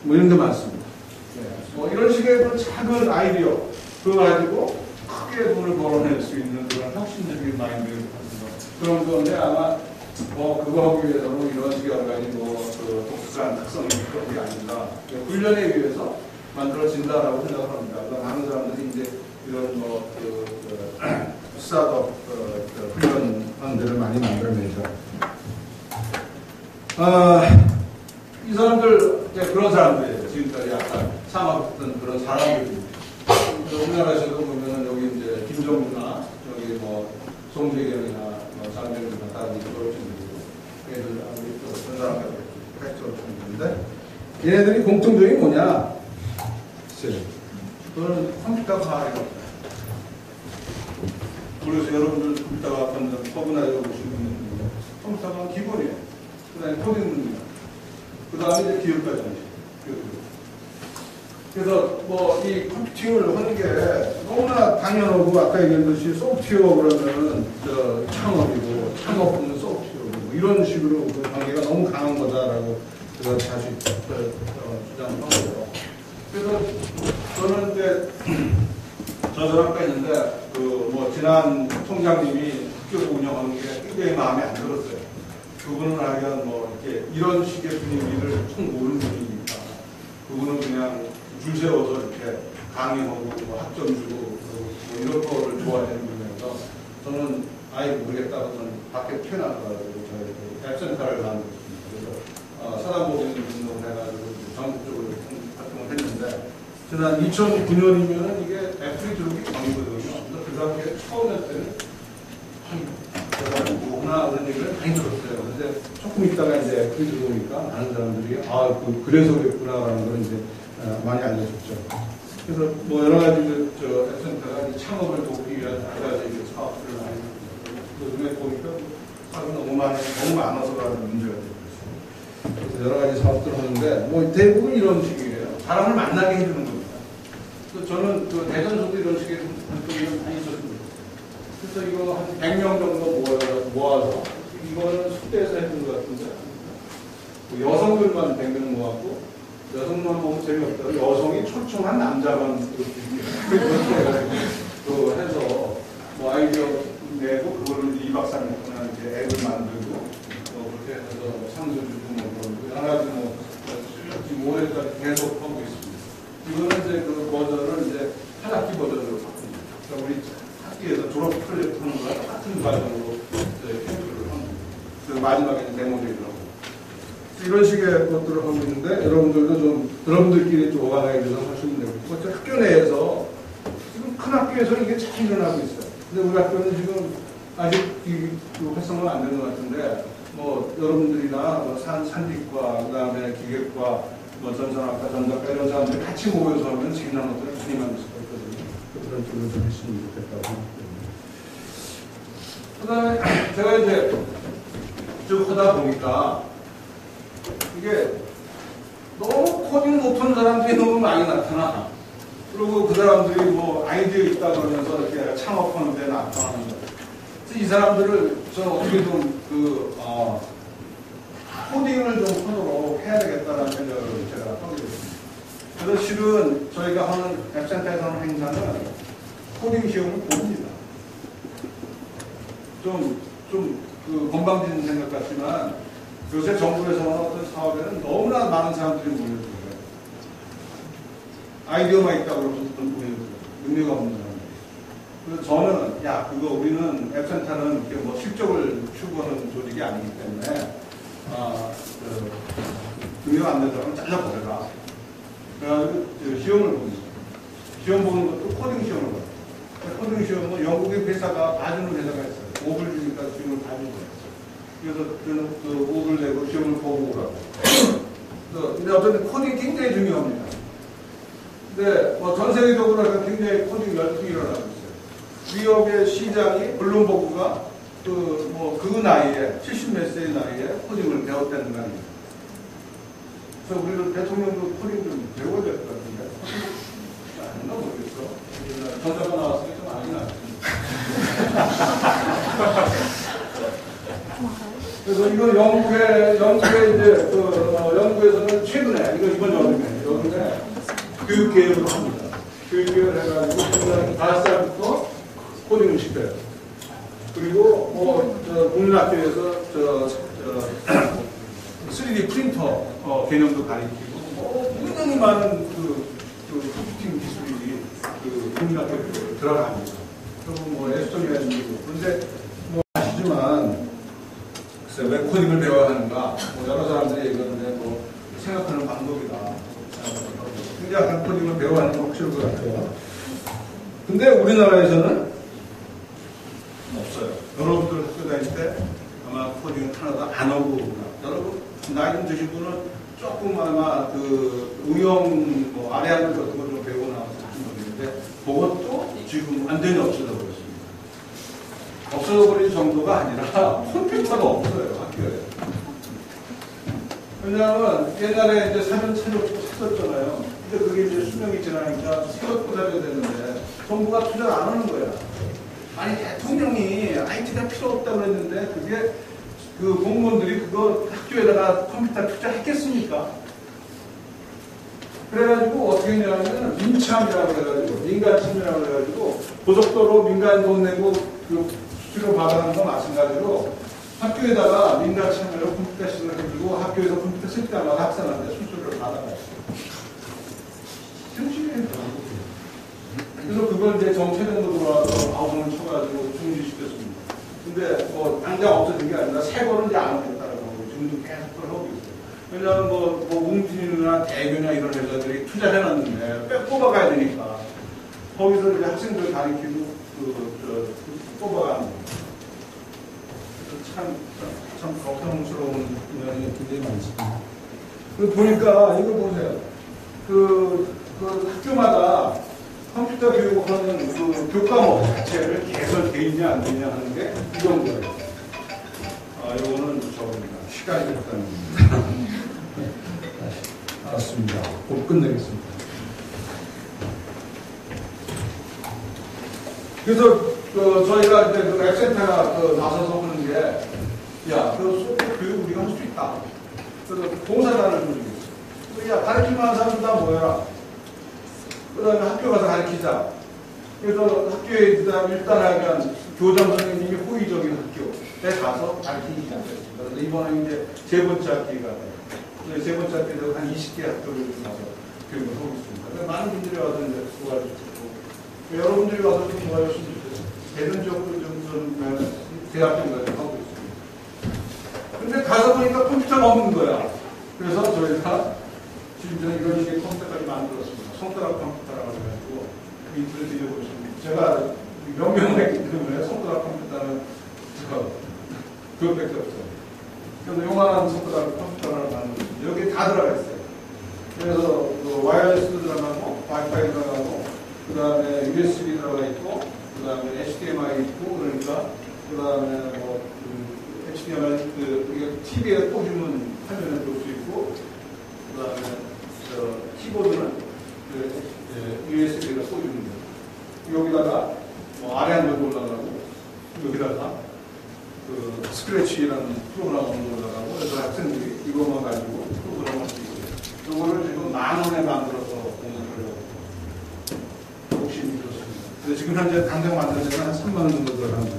이런 게 많습니다. 이런 식의 작은 아이디어, 그거 가지고 크게 돈을 벌어낼 수 있는 그런 혁신적인 마인드를 가진 거. 그런 건데 아마 그거 하기 위해서는 이런 식의 여러 가지 독특한 특성이 그런 게 아닌가. 훈련에 의해서 만들어진다라고 생각을 합니다. 많은 사람들이 이제 이런 스타트업 훈련원들을 많이 만들어내죠. 이 사람들, 그런 사람들이에요. 지금까지 약간 상업했던 그런 사람들이. 우리나라에서도 보면은 여기 이제 김정구나, 여기 송재경이나 장정구나 다른 졸업생들이고, 얘들 그런 사람들 졸업생들인데, 얘네들이 공통점이 뭐냐? 그거는 컴퓨터 과학이 없다. 그래서 여러분들 컴퓨터가 허브나이로 보시는 분들, 컴퓨터가 기본이에요. 그 다음에 코딩 능력. 그 다음에 이제 기업가정. 그래서 이 컴퓨팅을 하는 게 너무나 당연하고, 아까 얘기했듯이 소프트웨어 그러면은 창업이고, 창업은 소프트웨어고, 이런 식으로 그 관계가 너무 강한 거다라고 제가 다시 주장을 한 거예요. 그래서 저는 이제 저서랍가 있는데, 지난 총장님이 학교 운영하는 게 굉장히 마음에 안 들었어요. 그분은 하여간 이렇게 이런 식의 분위기를 총 모르는 분위기니까 그분은 그냥 줄 세워서 이렇게 강의하고 학점 주고 이런 거를 좋아하는 분이라서 저는 아예 모르겠다고 저는 밖에 튀어나가가지고 저희 앱센터를 만들었습니다. 그래서 사단법인 운동을 해가지고 전국적으로 활동을 했는데 지난 2009년이면은 이게 애플이 들어오기 전이거든요. 그 당시에 처음 할 때는 제가 뭐구나 그런 얘기를 많이 들었어요. 근데 조금 있다가 이제 애플이 들어오니까 많은 사람들이 그래서 그랬구나라는 걸 이제 많이 알려줬죠. 그래서 여러 가지 앱센터가 창업을 돕기 위한 여러 가지 사업들을 많이 요즘에 보니까 사람이 너무 많아서라는 문제가 되고 있어요. 그래서 여러 가지 사업들을 하는데 대부분 이런 식이에요. 사람을 만나게 해주는 겁니다. 그래서 저는 대전에서도 이런 식의 활동이 많이 있었습니다. 그래서 이거 한 100명 정도 모아서 이거는 숙대에서 했던 것 같은데 여성들만 100명 모았고 여성만 보면 재미없다고 여성이 초청한 남자만 그렇게 해서 아이디어 내고 그거를 2박 3일 동안 이제 앱을 만들고 그렇게 해서 상수 주고 여러 가지 지금 올해까지 계속 하고 있습니다. 이거는 이제 그 버전을 이제 한 학기 버전으로 바꿉니다. 그러니까 우리 학기에서 졸업 프로젝트 하는 거랑 똑같은 과정으로 캠프를 합니다. 그래서 마지막에 데모데이를 하고. 이런 식의 것들을 하고 있는데, 여러분들도 여러분들끼리 좀 오가나에 대해서 하시면 되고, 학교 내에서, 지금 큰 학교에서는 이게 잘 일어나고 있어요. 근데 우리 학교는 지금 아직 활성화가 안 되는 것 같은데, 여러분들이나 산디과, 그 다음에 기계과, 전산학과, 전작가 이런 사람들이 같이 모여서 하면 재미난 것들을 많이 만들 수가 있거든요. 그런 쪽으로 좀 했으면 좋겠다고 생각합니다. 그 다음에 제가 이제 쭉 하다 보니까 이게 너무 코딩 못하는 사람들이 너무 많이 나타나. 그리고 그 사람들이 뭐 아이디어 있다 그러면서 이렇게 창업하는 데 나타나는 거. 이 사람들을 저는 어떻게든 코딩을 좀 손으로 해야 되겠다는 생각을 제가 하게 됐습니다. 그래서 실은 저희가 하는 앱센터에서 하는 행사는 코딩 시험을 봅니다. 좀 건방진 생각 같지만 요새 정부에서 하는 어떤 사업에는 너무나 많은 사람들이 모여들어요. 아이디어만 있다고 그러면서 모여들어요. 의미가 없는 사람들. 그래서 저는 그거 우리는 앱센터는 이렇게 뭐 실적을 추구하는 조직이 아니기 때문에 의미가 안 되는 사람은 잘라버려라. 그래가지고 시험을 봅니다. 시험 보는 것도 코딩 시험을 봐요. 코딩 시험은 영국의 회사가 봐주는 회사가 있어요. 5불 주니까 시험을 봐주는 거예요. 그래서 저는 5불 내고 시험을 보고 오라고. 근데 어쨌든 코딩이 굉장히 중요합니다. 근데 전 세계적으로 굉장히 코딩 열풍이 일어나고 있어요. 미국의 시장이 블룸버그가 그 나이에 70몇 세의 나이에 코딩을 배웠다는 거 아닙니까? 그래서 우리도 대통령도 코딩 좀 배워야 될 것 같은데 아닌가 모르겠어. 전자가 나왔으니까 좀 아니 나왔습니다. 그래서 이거 영국에 이제 영국에서는 최근에 이번 여름에 교육계획을 합니다. 교육계획을 해가지고 5살부터 코딩을 시켜요. 그리고 국민학교에서 3D 프린터 개념도 가르치고 굉장히 많은 컴퓨팅 기술이 국민학교에 들어갑니다. 그리고 에스토니아인이고 그런데 아시지만 왜 코딩을 배워야 하는가? 여러 사람들이 얘기하는데 생각하는 방법이다. 굉장히 코딩을 배워야 하는 건 확실한 것 같아요. 근데 우리나라에서는 없어요. 여러분들 학교 다닐 때 아마 코딩 하나도 안 하고 여러분 나이 드신 분은 조금 아마 응용 아래하는 같은 걸 좀 배우고 나왔을지 모르겠는데 그것도 지금 완전히 없어져 버렸습니다. 없어져 버린 정도가 아니라 컴퓨터가 없어요 학교에. 왜냐하면 옛날에 이제 사전 찾아주고 찾았잖아요. 근데 그게 이제 수명이 지나니까 새로 찾아야 되는데 정부가 투자를 안 하는 거야. 아니 대통령이 IT가 필요 없다고 그랬는데 그게 공무원들이 그거 학교에다가 컴퓨터 투자했겠습니까? 그래가지고 어떻게 했냐면 민참이라고 해가지고 민간 참여라고 해가지고 고속도로 민간 돈 내고 수수료 받아가는 거 마찬가지로 학교에다가 민간 참여로 컴퓨터 시설을 해주고 학교에서 컴퓨터 쓸 때마다 학생한테 수수료를 받아가요. 현실이에요. 그래서 그걸 이제 정체정도 들어와서 아우성을 쳐가지고 중지시켰습니다. 근데 당장 없어진 게 아니라 새 거는 이제 안 하겠다라고 하고 지금도 계속 그걸 하고 있어요. 왜냐하면 웅진이나 대교나 이런 회사들이 투자해놨는데 뽑아가야 되니까 거기서 이제 학생들 가르치고 뽑아가는 거예요. 참 걱정스러운 면이 굉장히 많습니다. 보니까 이거 보세요. 학교마다 컴퓨터 교육하는 교과목 자체를 개설돼 있냐 안 되냐 하는 게 이 정도예요. 이거는 저겁니다. 시간이 됐다는 겁니다. 알았습니다. 곧 끝내겠습니다. 그래서 저희가 이제 앱센터가 나서서 하는 게 소프트 교육 우리가 할 수 있다. 그래서 봉사단을 조직했어요. 가르칠 만한 사람들 다 모여라. 그 다음에 학교 가서 가르치자. 그래서 학교에 일단 하면 교장 선생님이 호의적인 학교에 가서 가르치기 시작했습니다. 그래서 이번에 이제 세 번째 학기가 돼요. 세 번째 학기에서 한 20개 학교를 가서 교육을 하고 있습니다. 많은 분들이 와서 이제 도와주시고 여러분들이 와서 좀 도와주시면 좋겠어요. 대전적으로 좀 대학교가 좀 하고 있습니다. 근데 가서 보니까 컴퓨터가 없는 거야. 그래서 저희가 지금 저는 이런 식의 컴퓨터까지 만들었습니다. 손가락 컴퓨터라고 해가지고 인터넷에 보시면 제가 몇 명을 했기 때문에 손가락 컴퓨터는 그것밖에 없어요. 그래서 요만한 손가락 컴퓨터를 만들었습니다. 여기 다 들어가 있어요. 그래서 와이어리스도 들어가고 와이파이 들어가고 그 다음에 USB 들어가 있고, 그 다음에 HDMI 있고, 그러니까, 그 다음에 뭐, HDMI, 이게 TV에 꽂으면 화면에 볼 수 있고, 그 다음에, 키보드는 USB가 꽂으면 돼요. 여기다가, 뭐, 아래 한 번 올라가고, 여기다가, 그, 스크래치라는 프로그램을 올라가고, 그래서 학생들이 이것만 가지고 프로그램을 할 수 있고, 이거를 지금 10,000원에 만들어서 공부하려고 욕심이 좋습니다. 근데 지금 현재 당장 만드는 데는 한 30,000원 정도 들어갑니다.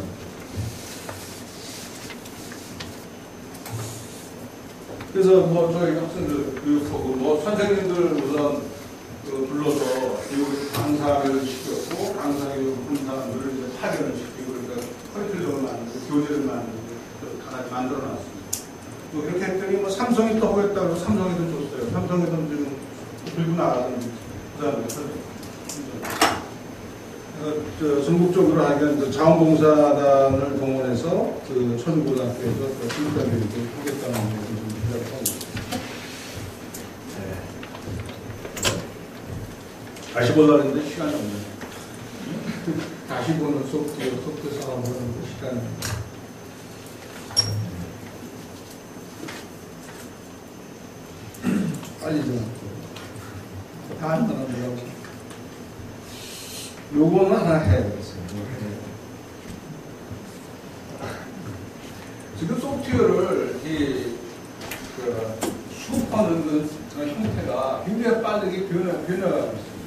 그래서 뭐 저희 학생들 교육하고 뭐 선생님들 우선 불러서 교육 강사를 시켰고 강사 교육 하는 사람들을 이제 파견을 시키고 그러니까 커리큘럼을 만들고 교재를 만들고 다 같이 만들어 놨습니다. 뭐 그렇게 했더니 뭐 삼성이 또 하겠다고 삼성에도 줬어요. 삼성에도 지금 들고 나가는 그다음에 그래서 전국적으로 하기엔 자원봉사단을 동원해서 그 초중고등학교에서 교육단 교육을 하겠다는 얘기를 좀 시작을 하고 있습니다. 다시 보려고 했는데 시간이 없네요. 다시 보는 소프트 상황을 하는데 시간이 없네요. 빨리 좀. 다 한 거는 뭐라고. 요거는 하나 해야 되겠어요. 지금 소프트웨어를 수업하는 그 형태가 굉장히 빠르게 변화하고 있습니다.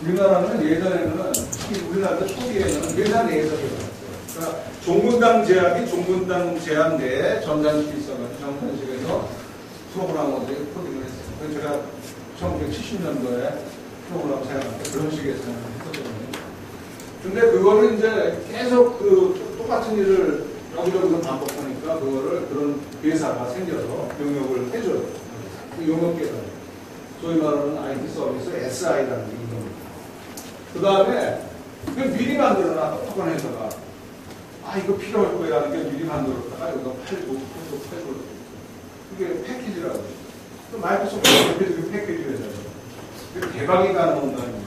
우리나라는 예전에는, 특히 우리나라 초기에는 맨날 예전에 그러니까 종군당 제약이 종군당 제약 내에 전산실이 있어가지고 전산실에서 프로그램을 코딩을 했어요. 그래서 제가 1970년도에 프로그램 생각할 때 그런 식의 생각을 했거든요. 근데 그거를 이제 계속 똑같은 일을 여기저기서 반복하니까 그거를 그런 회사가 생겨서 용역을 해줘요. 그 용역계가. 소위 말하는 IT 서비스 SI라는 게 있는 그 다음에 미리 만들어놔, 똑똑한 회사가. 이거 필요할 거야 하는 게 미리 만들었다가 여기다 팔고. 그게 패키지라고. 또 마이크로소프트 그 패키지 회사죠. 개방이 가능한 겁니다.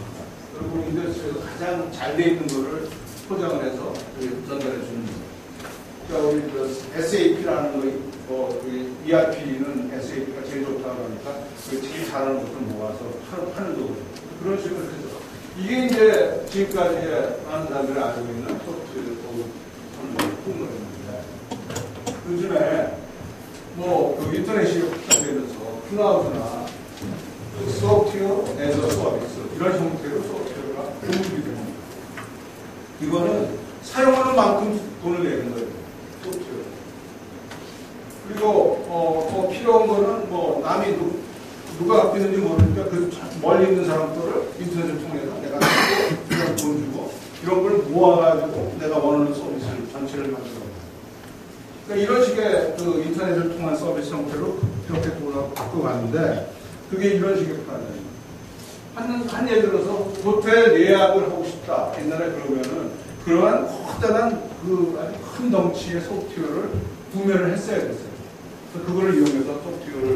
그리고 인더스트리에서 가장 잘 돼 있는 거를 포장을 해서 전달해 주는 거예요. 그러니까 우리 SAP라는 ERP는 SAP가 제일 좋다고 하니까 제일 잘하는 것들 모아서 하는 거거든요. 그런 식으로 해서 이게 이제 지금까지 많은 사람들이 알고 있는 소프트웨어 풍물입니다. 요즘에 그 인터넷이 확장되면서 클라우드나 소프트웨어 에서 서비스 이런 형태로 소프트웨어가 공급이 됩니다. 이거는 사용하는 만큼 돈을 내는 거예요. 소프트웨어. 그리고 필요한 거는 남이 누가 갖고 있는지 모르니까 그 멀리 있는 사람들을 인터넷을 통해서 내가 돈 주고 이런 걸 모아가지고 내가 원하는 서비스를 전체를 만들어. 그러니까 이런 식의 그 인터넷을 통한 서비스 형태로 이렇게 돈을 바꿔가는데 그게 이런 식의 판단입니다. 한 예를 들어서 호텔 예약을 하고 싶다. 옛날에 그러면은 그러한 커다란 아주 큰 덩치의 소프트웨어를 구매를 했어야 됐어요. 그래서 그거를 이용해서 소프트웨어를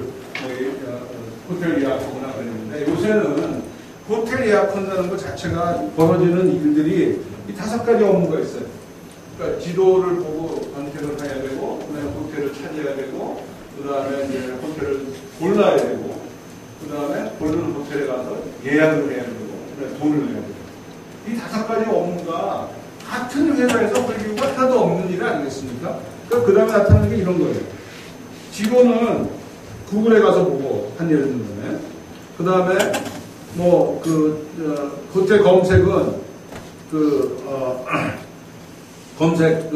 호텔 예약하거나 그랬는데 요새는 호텔 예약한다는 것 자체가 벌어지는 일들이 이 5가지 업무가 있어요. 그러니까 지도를 보고 선택을 해야 되고, 그 다음에 호텔을 찾아야 되고, 그 다음에 이제 호텔을 골라야 되고, 그 다음에 고르는 호텔에 가서 예약을 해야 되고, 그다음에 돈을 내야 되고. 이 5가지 업무가 같은 회사에서 그 이유가 하나도 없는 일 아니겠습니까? 그 다음에 나타나는 게 이런 거예요. 지도는 구글에 가서 보고, 한 예를 들면, 그 다음에 호텔 검색은 검색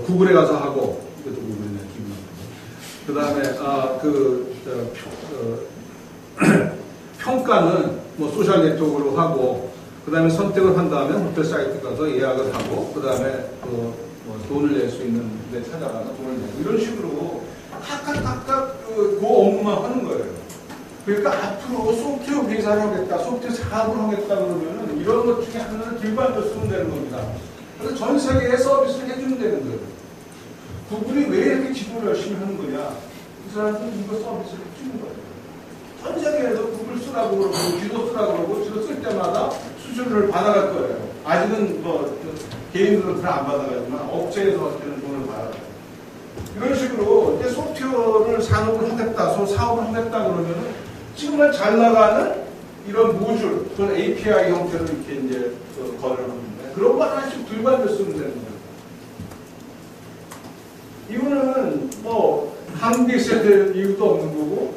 구글에 가서 하고 이것도 구글이네 기분. 그 다음에 평가는 소셜 네트워크로 하고 그 다음에 선택을 한 다음에 호텔 사이트 가서 예약을 하고 그 다음에 돈을 낼 수 있는 데 찾아가서 돈을 내고 이런 식으로 각각 그 업무만 하는 거예요. 그러니까 앞으로 소프트웨어 회사를 하겠다, 소프트웨어 사업을 하겠다 그러면은 이런 것 중에 하나를 들반도 쓰면 되는 겁니다. 그래서 전 세계에 서비스를 해주면 되는 거예요. 구글이 왜 이렇게 지도를 열심히 하는 거냐? 이 사람들은 이거 서비스를 해주는 거예요. 전 세계에서 구글 글 쓰라고 그러고 지도 쓰라고 그러고 지도 쓸 때마다 수수료를 받아갈 거예요. 아직은 뭐 개인들은 돈 안 받아가지만 업체에서 어쨌든 돈을 받아가요. 이런 식으로 이제 소프트웨어를 산업을 하겠다, 사업을 하겠다 그러면은 정말 잘 나가는 이런 모듈, 그런 API 형태로 이렇게 이제 거래를 합니다. 그런 거 하나씩 들반들 쓰면 되는 거예요. 이거는 뭐 한국에 있어야 될 이유도 없는 거고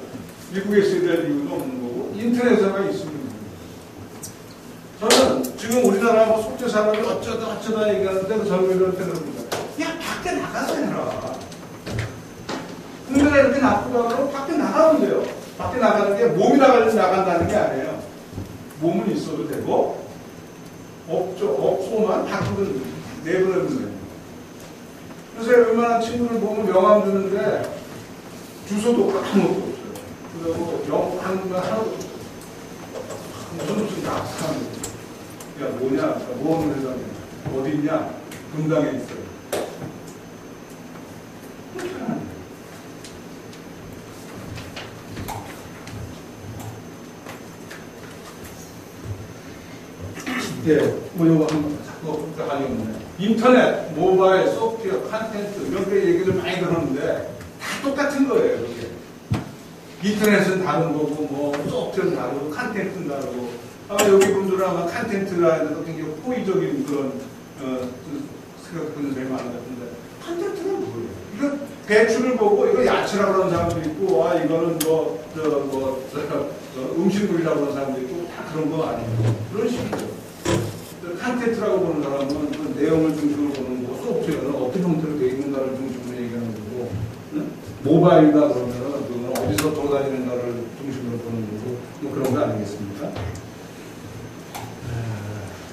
미국에 있어야 될 이유도 없는 거고 인터넷에만 있으면 됩니다. 저는 지금 우리나라 뭐 속죄 산업이 어쩌다 얘기하는데 그 젊은이들한테는 그럽니다. 야 밖에 나가서 해라. 국내가 이렇게 나쁘다 그러면 밖에 나가면 돼요. 밖에 나가는 게 몸이 나간다는 게 아니에요. 몸은 있어도 되고 업소만 바꾸면 내보내면 돼요. 그래서 웬만한 친구를 보면 명함 주는데 주소도 아무것도 없어요. 그리고 한국말 하나도 없어요. 무슨 낙서하는 야 뭐냐? 뭐 하는 회장이야? 어디 있냐? 분당에 있어요. 예, 뭐 이거 자꾸 하니 없네. 인터넷, 모바일, 소프트웨어, 컨텐츠 이런 게 얘기를 많이 들었는데 다 똑같은 거예요. 이게. 인터넷은 다른 거고, 뭐 소프트웨어는 다르고, 컨텐츠는 다르고. 아마 여기 분들은 아마 컨텐츠라 해서 굉장히 호의적인 그런 생각하는 사람이 많은 것 같은데 컨텐츠는 뭐예요? 이거 배추를 보고 이거 야채라고 하는 사람도 있고, 아 이거는 음식물이라고 하는 사람도 있고 다 그런 거 아니에요. 그런 식이죠. 컨텐츠라고 보는 사람은 그 내용을 중심으로 보는 거고, 소프트웨어는 어떤 형태로 되어 있는가를 중심으로 얘기하는 거고, 모바일이다 그러면 그건 어디서 돌아다니는가를 중심으로 보는 거고, 뭐 그런 거 아니겠습니까?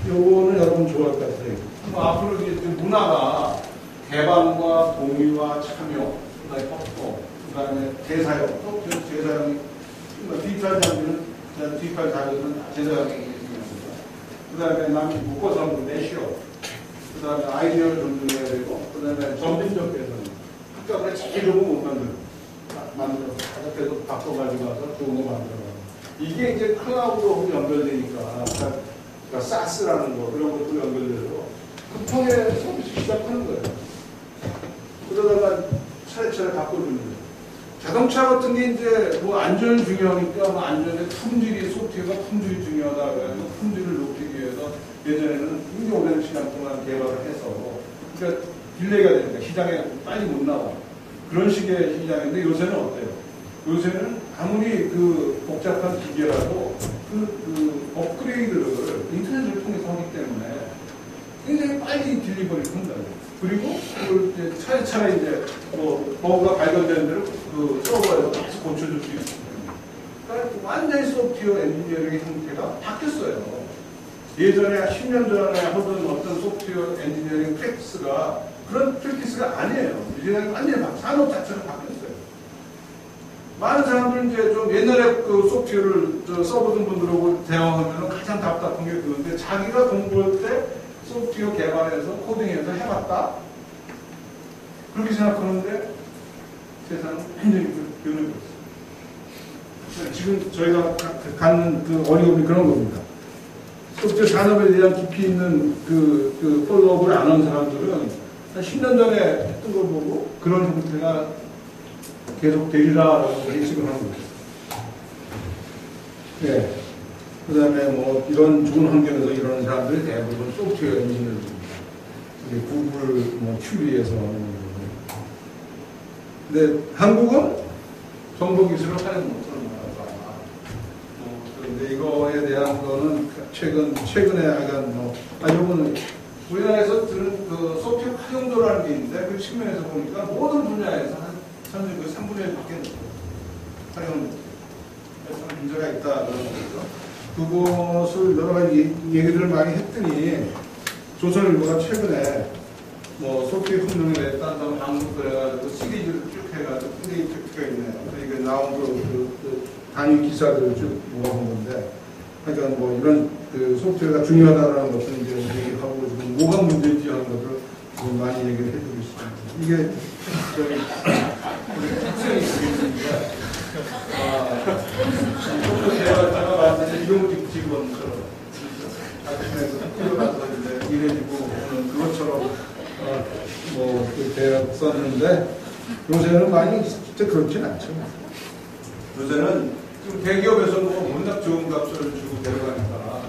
요거는 여러분 좋아할 것 같아요. 뭐 앞으로 이제 문화가 개방과 동의와 참여, 그다음에 협동, 그다음에 재사용, 소프트웨어 재사용이 디지털 장비는 디지털 자료는 재사용이 그 다음에 남이 묶어서 내쉬어. 그 다음에 아이디어를 존중해야 되고, 그 다음에 점진적 개선. 학교가 제일 좋은 거 못 만들어서, 가족께서 바꿔가지고 와서 좋은 거 만들어가고. 이게 이제 클라우드하고 연결되니까, 그러니까 사스라는 거, 그런 것도 연결되고, 급하게 서비스 시작하는 거예요. 그러다가 차례차례 바꿔주는 거예요. 자동차 같은 게 이제 뭐 안전이 중요하니까 뭐 안전의 품질이, 소프트웨어가 품질이 중요하다. 그래서 품질을 높이기 위해서 예전에는 굉장히 오랜 시간 동안 개발을 해서 그러니까 딜레이가 되니까 시장에 빨리 못 나와. 그런 식의 시장인데 요새는 어때요? 요새는 아무리 그 복잡한 기계라도 그 업그레이드를 인터넷을 통해서 하기 때문에 굉장히 빨리 딜리버리를 한다고. 그리고 그걸 이제 차례차례 이제 뭐 버그가 발견되는 대로 그 서버에서 다시 고쳐줄 수 있습니다. 그러니까 완전히 소프트웨어 엔지니어링의 형태가 바뀌었어요. 예전에 10년 전에 하던 어떤 소프트웨어 엔지니어링 프랙티스가 그런 프랙티스가 아니에요. 이제는 완전히 산업 자체가 바뀌었어요. 많은 사람들은 이제 좀 옛날에 그 소프트웨어를 써보던 분들하고 대화하면 가장 답답한 게 그건데 자기가 공부할 때 소프트웨어 개발해서 코딩해서 해봤다? 그렇게 생각하는데 세상은 완전히 변하고 있어요. 지금 저희가 갖는 그 어려움이 그런 겁니다. 소프트웨어 산업에 대한 깊이 있는 그 폴로업을 안 한 사람들은 한 10년 전에 했던 걸 보고 그런 형태가 계속 되리라라고 예측을 하는 거죠. 네. 그 다음에 뭐 이런 좋은 환경에서 일하는 사람들이 대부분 소프트웨어 엔지니어입니다. 구글 뭐 큐리에서 하는 거고. 근데 한국은 정보기술을 활용 못하는 나라다. 그런데 이거에 대한 거는 최근에 약간 요거는 우리나라에서 들은 그 소프트웨어 활용도라는 게 있는데 그 측면에서 보니까 모든 분야에서 현재 그 3분의 1밖에 활용 문제가 있다는 거죠. 그것을 여러 가지 얘기들을 많이 했더니 조선일보가 최근에 뭐 소프트웨어 혁명에 냈다는 방송을 해가지고 시리즈를 쭉 해가지고 굉장히 이펙트가 있네요. 그러니까 나온 그 단위 기사들을 쭉 모아본 건데 그러니까 뭐 이런 그 소프트웨어가 중요하다는 것을 이제 얘기하고 지금 뭐가 문제인지 하는 것을 지금 많이 얘기를 해주고 있습니다. 이게 저희 특성이 있는데 제가 봤을 때 이용직 직원처럼 아침에서 학교를 가서 이제 일해주고 오는 그것처럼 그 대학 썼는데 요새는 많이 진짜 그렇진 않죠. 요새는 좀 대기업에서 워낙 좋은 값을 주고 데려가니까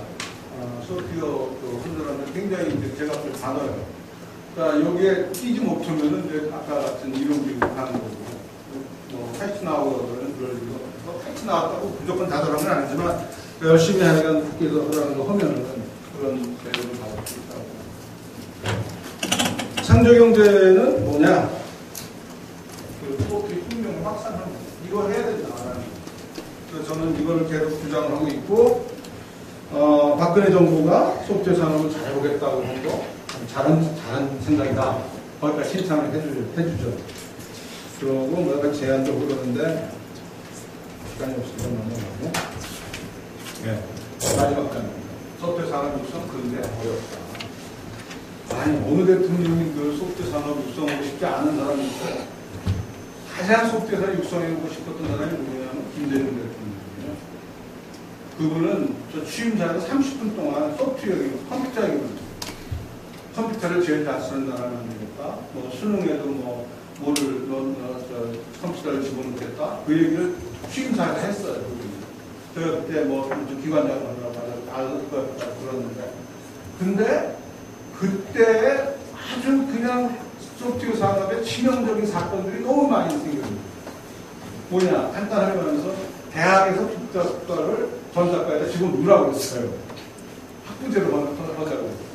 소프트웨어 훈련하면 굉장히 이제 제가 좀 많아요. 그러니까 여기에 끼지 못하면은 이제 아까 같은 이용직을 하는 거고 칼치 나오거든 그럴 리가 칼치 나왔다고 무조건 다 들어가는 건 아니지만 열심히 하니까 국회에서 하라는 거 하면은 그런 대우를 받을 수 있다고. 창조경제는 뭐냐? 그 소프트웨어 혁명을 확산하는 거. 이거 해야 된다. 그래서 저는 이걸 계속 주장을 하고 있고, 박근혜 정부가 소프트웨어 산업을 잘 해보겠다고 한 거, 잘한 생각이다. 거기까지 칭찬을 해주죠. 그러고 뭐 약간 제안도 그러는데, 시간이 없어서 넘어가고. 예. 마지막 장. 소프트웨어 산업 육성 근데 어렵다. 아니, 어느 대통령이 그 소프트웨어 산업 육성하고 싶지 않은 사람이 있어요. 가장 소프트웨어 산업 육성하고 싶었던 사람이 누구냐면 김대중 대통령이에요. 그분은 저 취임사에서 30분 동안 소프트웨어, 컴퓨터를 제일 잘 쓰는 나라는 되겠다. 뭐 수능에도 뭐를 컴퓨터를 집어넣겠다. 그 얘기를 취임사에서 했어요. 제가 그때 기관장으로 그러는데. 근데 그때 아주 그냥 소프트웨어 산업에 치명적인 사건들이 너무 많이 생깁니다. 뭐냐, 간단하게 말해서 대학에서 국가를 전자과에다 집어넣으라고 했어요. 학부제로 하자고.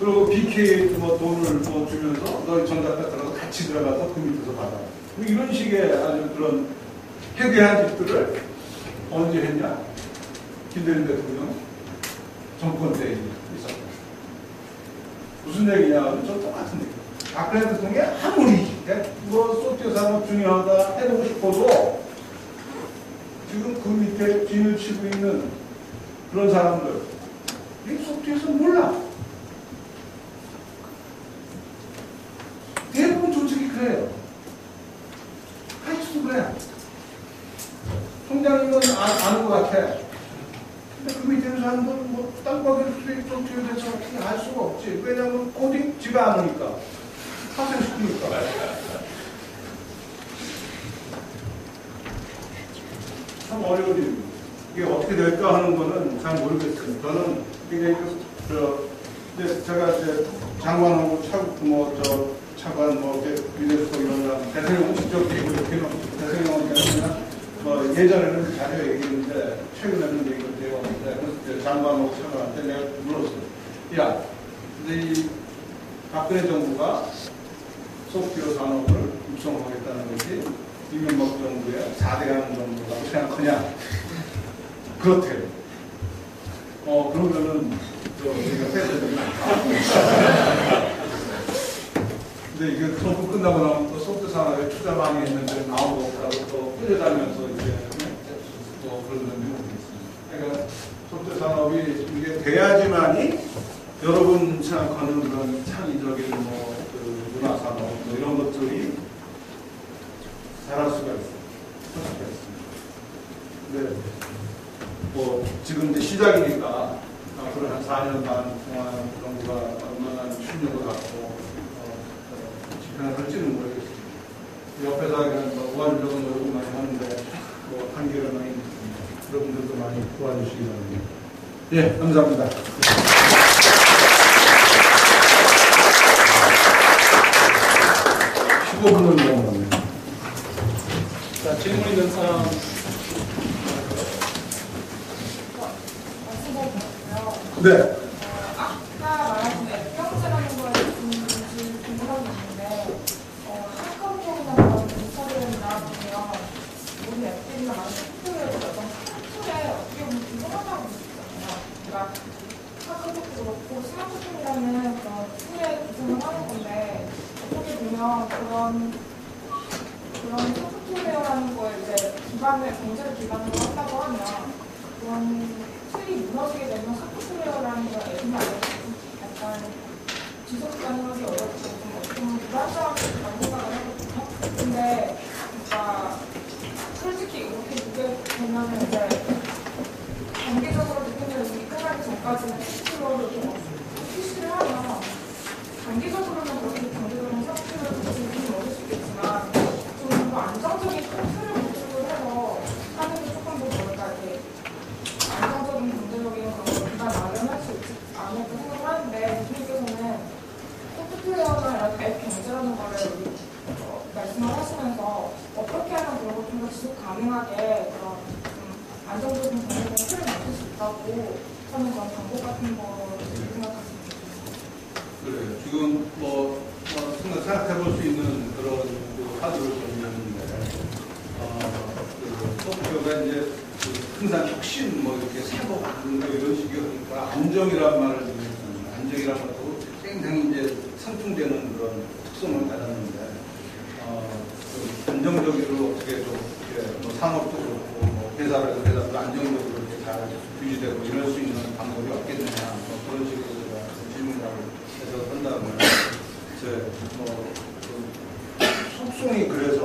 그리고 BK 돈을 주면서 너희 전자과 들어가서 같이 들어가서 그 밑에서 받아. 이런 식의 아주 그런 해괴한 짓들을 언제 했냐? 김대중 대통령 정권 때 있었다. 무슨 얘기냐면 좀 똑같은 얘기. 박근혜 대통령이 아무리 소프트웨어 산업 중요하다 해보고 싶어도 지금 그 밑에 진을 치고 있는 그런 사람들 이 소프트웨어에서 몰라. 대부분 조직이 그래요. 하이츠도 그래. 총장님은 아는 것 같아. 근데 그 밑에 있는 사람들은 땅바닥에 소프트웨어에 대해서 어떻게 알 수가 없지. 왜냐하면 코딩 지가 안 하니까. 학생시키니까. 참 어려운 일입니다. 이게 어떻게 될까 하는 거는 잘 모르겠어요. 저는 굉장히 이제 제가 이제 장관하고 차관 유네스코 이런 사람 대통령은 직접 얘기를 대통령은 그냥 예전에는 자주 얘기했는데 최근에는 얘기를 되었는데 그래서 장관하고 차관한테 내가 물었어요. 야, 근데 이 박근혜 정부가 소프트웨어 산업을 육성하겠다는 것이 이명박 정부의 4대강 정부라고 생각하냐? 그렇대요. 그러면은 우리가 패드들이 많다. 근데 이게 트럼프 끝나고 나면 또 소프트 산업에 투자 많이 했는데 나오고 없다고 또 끌려다니면서 이제 또 그런 점이 있습니다. 그러니까 소프트 산업이 이게 돼야지만이 여러분 생각하는 그런 창의적인 그 문화 산업 이런 것들이 잘할 수가 있어요. 할 수가 있습니다. 근데 지금 이제 시작이니까 앞으로 한 4년 반 동안 정부가 얼마나 충격을 갖고 집행을 할지는 모르겠습니다. 옆에서 그냥 도와주려고 노력을 많이 하는데 한계가 많이 있습니다. 여러분들도 많이 도와주시기 바랍니다. 예, 감사합니다. 15분을 넘어갑니다. 자, 질문 있는 사람. 네. 아까 말하신 F형제라는 거에 궁금한 게 있는데, 한컴퓨터나 인스타그램이나 보면 모든 앱들이나 많은 소프트웨어에서 어떤 툴에 어떻게 보면 구성한다고 볼 수 있잖아요. 그러니까 한컴퓨터도 그렇고 스마트폰이라는 그런 툴에 구성을 하는 건데, 어떻게 보면 그런 소프트웨어라는 거에 이제 경제를 기반으로 한다고 하면 그런 틀이 무너지게 되면 소프트웨어라는 걸 앱이 아니고 약간 지속 가능하기 어렵고 좀 불안정하게 생각을 하거든요. 근데 그러니까 솔직히 이렇게 전까지는 소프트웨어를 좀 PC를 하면 단기적으로는 그렇게 경제적인 소프트웨어를 즐기는 얻을 수 있겠지만 좀 더 안정적인 소프트웨어 구축을 해서 하는 게 조금 더 뭐랄까 이렇게 안정적인 경제적인 그런 걸 기반 마련할 수 있지 않을까 생각을 하는데 교수님께서는 소프트웨어나 이런 앱 경제라는 거를 말씀을 하시면서 어떻게 하면 그런 걸 좀 더 지속 가능하게 그런 안정적인 경제적인 틀을 만들 수 있다고 하는 그런 방법 같은 거를 생각하십니까? 그래요. 지금 생각해 볼 수 있는 그런 하드를 정리했는데, 소프트웨어가 이제 항상 혁신, 이렇게 사고, 이런 식이니까 안정이란 말을 듣는 안정이란 것도 굉장히 이제 상충되는 그런 특성을 가졌는데, 안정적으로 어떻게 좀, 산업도 그렇고, 회사도 안정적으로 이렇게 잘 유지되고 이럴 수 있는 방법이 없겠느냐, 그런 식으로 제가 질문하고 해서 한다면, 속성이 그래서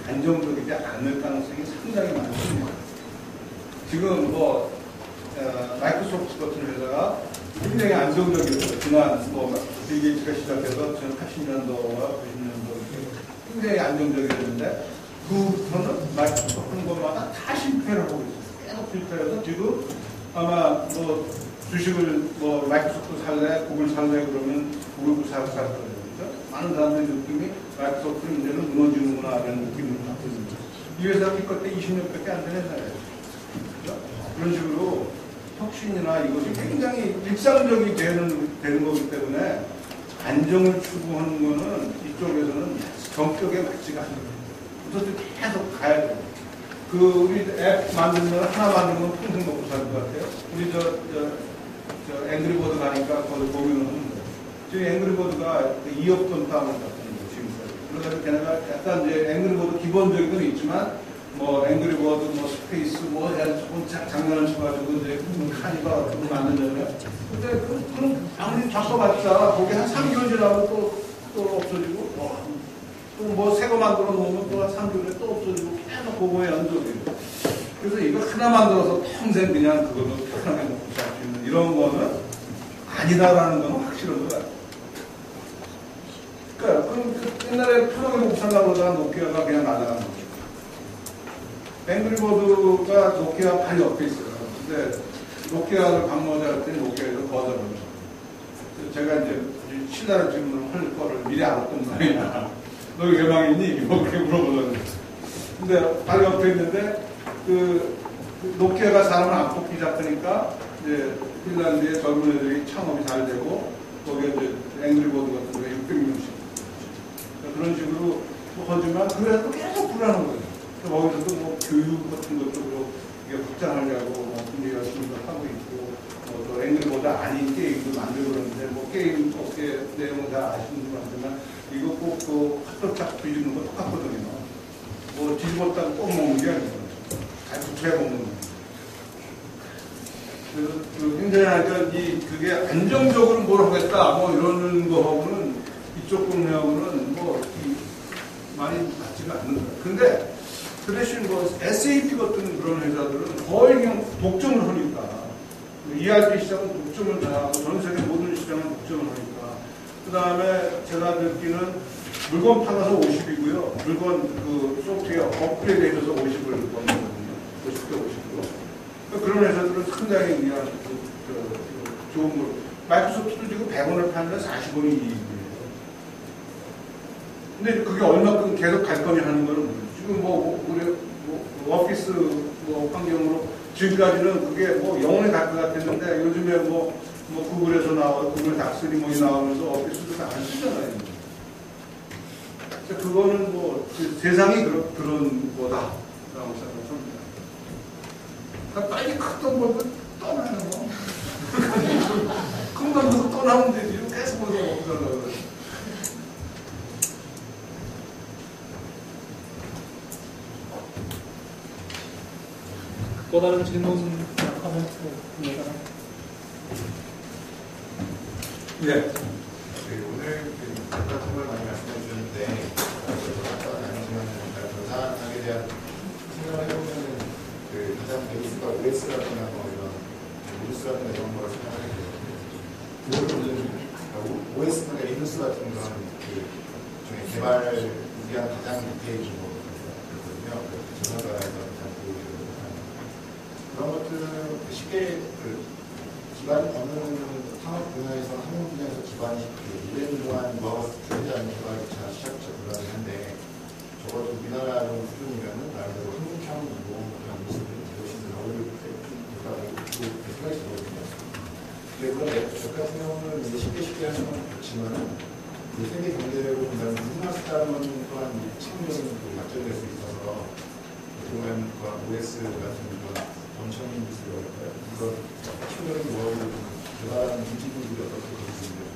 안정적이지 않을 가능성이 상당히 많습니다. 지금 마이크로소프트 같은 회사가 굉장히 안정적이고, 지난 빌 게이츠가 시작해서 80년도와 90년도 굉장히 안정적이었는데, 그부터는 마이크로소프트 하는 것마다 다 실패를 하고 있어요. 계속 실패해서 지금 아마 주식을 마이크로소프트 살래, 구글 살래 그러면 구글 살 거예요. 많은 사람들의 느낌이 마이크로소프트는 이제는 무너지는구나 라는 느낌을 갖고 있습니다. 이 회사가 이것 때 20년밖에 안 되는 회사예요. 그렇죠? 그런 식으로 혁신이나 이것이 굉장히 일상적이 되는 거기 때문에 안정을 추구하는 거는 이쪽에서는 성격에 맞지가 않아요. 그래서 계속 가야 돼요. 우리 앱 만들면 하나 만들면 평생 먹고 살 것 같아요. 우리 앵그리버드 가니까 거기 보기는 하는데 지금 앵그리버드가 2억 돈 다운을 받는 거예요, 지금까지. 그러다 걔네가 약간 이제 앵그리버드 기본적인 건 있지만 앵그리버드 스페이스 장난을 쳐가지고 이제 카니발 그거 만드냐면 근데 그럼 아무리 바꿔봤자 거기 한 3개월 지나면 또 없어지고 또 새 거 만들어 놓으면 또 한 3개월에 또 없어지고 계속 그거에 연속이에요. 그래서 이거 하나 만들어서 평생 그냥 그걸로 편하게 먹고 살 수 있는 이런 거는 아니다라는 건 확실한 거야. 그러니까 옛날에 편하게 먹고 살라고 그러다가 노키아가 그냥 날아간 거죠. 앵그리버드가 노키아 바로 옆에 있어요. 근데 노키아를 방문할 때 노키아에서 거절을 해요. 제가 이제 신나는 질문을 할 거를 미리 알았던 거예요. 너 개방 있니? 그렇게 물어보더니. 근데 바로 옆에 있는데 노키아가 사람을 안 뽑기 시작하니까 이제 핀란드의 젊은 애들이 창업이 잘 되고 거기에 이제 앵그리버드 같은 데 600명씩 그런 식으로 하지만 그래도 계속 불안한 거예요. 거기서도 교육 같은 것도 이게 확장하려고 굉장히 열심히 하고 있고 또 앵그리버드 아닌 게임도 만들고 그러는데 게임 업계 내용은 다 아시는 분 같지만 이거 꼭 핫도착 뒤집는 거 똑같거든요. 뒤집었다가 꼭 먹는 게 아니고 잘 붙여야 먹는 거예요. 그래서 굉장히 그게 안정적으로 뭘 하겠다 이러는 거하고는 이쪽 분야하고는 많이 맞지가 않는 거예요. 근데 그 대신 SAP 같은 그런 회사들은 거의 그냥 독점을 하니까 ERP 시장은 독점을 다 하고 전 세계 모든 시장은 독점을 하니까 그 다음에 제가 느끼는 물건 팔아서 50이고요. 물건 소프트웨어 업그레이드 해줘서 50을 버는 거거든요. 50대 50으로. 그런 회사들은 상당히 그냥 좋은 거. 마이크로소프트도 지금 100원을 파는데 40원이 이익이에요. 근데 그게 얼마큼 계속 갈 거냐 하는 거는 지금 우리 오피스 환경으로 지금까지는 그게 영원히 갈 것 같았는데 요즘에 구글에서 구글 닥스리 나오면서 오피스도 다 안 쓰잖아요. 그거는 세상이 그런 거다라고 생각합니다. 빨리 큰 돈 벌고 떠나는 거. 큰 돈 벌고 떠나면 되지. 계속 먹으려고. 또 다른 질문 하면 네. 오늘 같은 걸 많이 말씀해 주셨는데 아까는 아니지만 전산학에 대한 생각을 해보면은 가장 베이스가 OS라거나 이런 리눅스라는 이런 걸 생각하게 돼요. OS, 그러니까 리눅스 같은 그런 중에 개발 위한 가장 밑에 있는 거거든요. 전문가에서 가장 보여주는 그런 것들은 쉽게 기반 어느 산업 분야에서 항공 분야에서 기반이 오랜 동안 뭐가 되지 않는 개발이 잘 시작부터 불가능한데 적어도 우리나라 수준이면은 나름대로 한국형 그런 모습을 대도시들 어울릴 거라고 생각이 들거든요. 그래서 저 같은 경우는 쉽게 하는 건 그렇지만은 세계 경제력으로 본다면 우리나라 사람은 또한 책임적인 발전될 수 있어서 그동안 OS 같은 그런 원천인 기술이랄까요? 이건 키우는 뭐를 대단한 인지도들이 어떻게 보이는데요?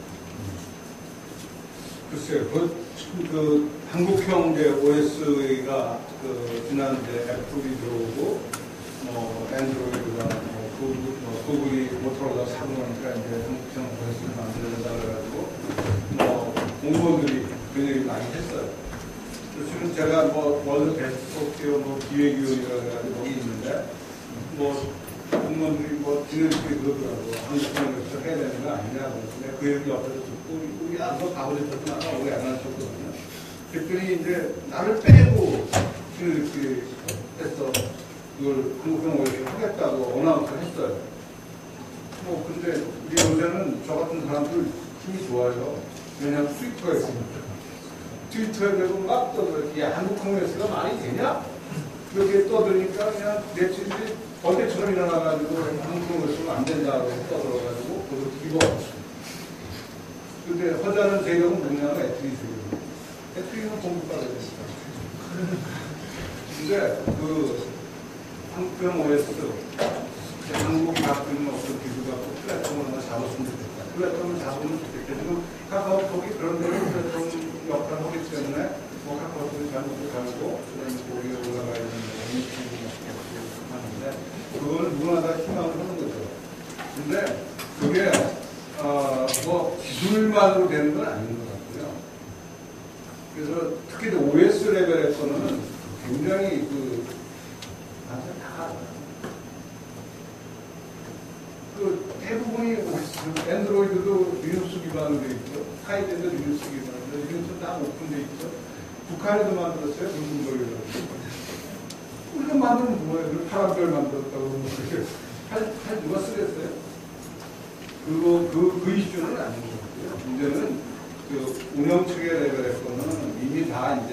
글쎄요, 그 한국형 OS가 지난 애플이 들어오고, 앤드로이드가 구글이 모토로라 사고 나니까 이제 한국형 OS를 만들어낸다 그래가지고, 공무원들이 그 얘기 많이 했어요. 지금 제가 월드 베스트 소프트웨어 기획위원이라고 해가지고 거기 있는데, 공무원들이 지네들끼리 그러더라고. 한국형에서 해야 되는 거 아니냐고. 근데 그 얘기 옆에서 듣고, 우리 안서 가버렸었구나. 우리 안 하셨거든요. 그랬더니 이제 나를 빼고 지네들끼리 해서 그걸 한국형 OS 하겠다고 어나운스를 했어요. 근데 우리 요새는 저 같은 사람들 힘이 좋아요. 왜냐하면 트위터가 있으니까. 트위터에 대고 막 떠들어. 야, 한국형 OS가 말이 되냐? 그렇게 떠드니까 그냥 며칠이 번개처럼 일어나가지고 한국형 OS가 안 된다고 떠들어가지고 그걸 뒤집어왔어요. 근데 허자는 제격은 뭐냐면 애트리스예요. 애트리스는 공부받아야 됐어요. 근데 한국형 OS, 한국이 갖고 있는 어떤 기술 갖고 플랫폼을 하나 잡았으면 좋겠다. 플랫폼을 잡으면 좋겠다. 지금 카카오톡이 그런 데는 플랫폼 역할을 하기 때문에 카카오톡이 잘못을 가지고 우리가 올라가야 되는 거 하는데 그거는 누구나 다 희망을 하는 거죠. 근데 그게 기술만으로 되는 건 아닌 것 같고요. 그래서 특히 OS 레벨에서는 굉장히 대부분이 앤드로이드도 리눅스 기반으로 되어 있죠. 스카이젠도 리눅스 기반으로 되어 있죠. 리눅스 다 오픈되어 있죠. 북한에도 만들었어요. 불금거리라고. 우리가 만들면 뭐예요? 파란별 만들었다고 할 누가 쓰겠어요? 그 이슈는 아닌 것 같고요. 문제는 운영 체계 레벨에서는 이미 다 이제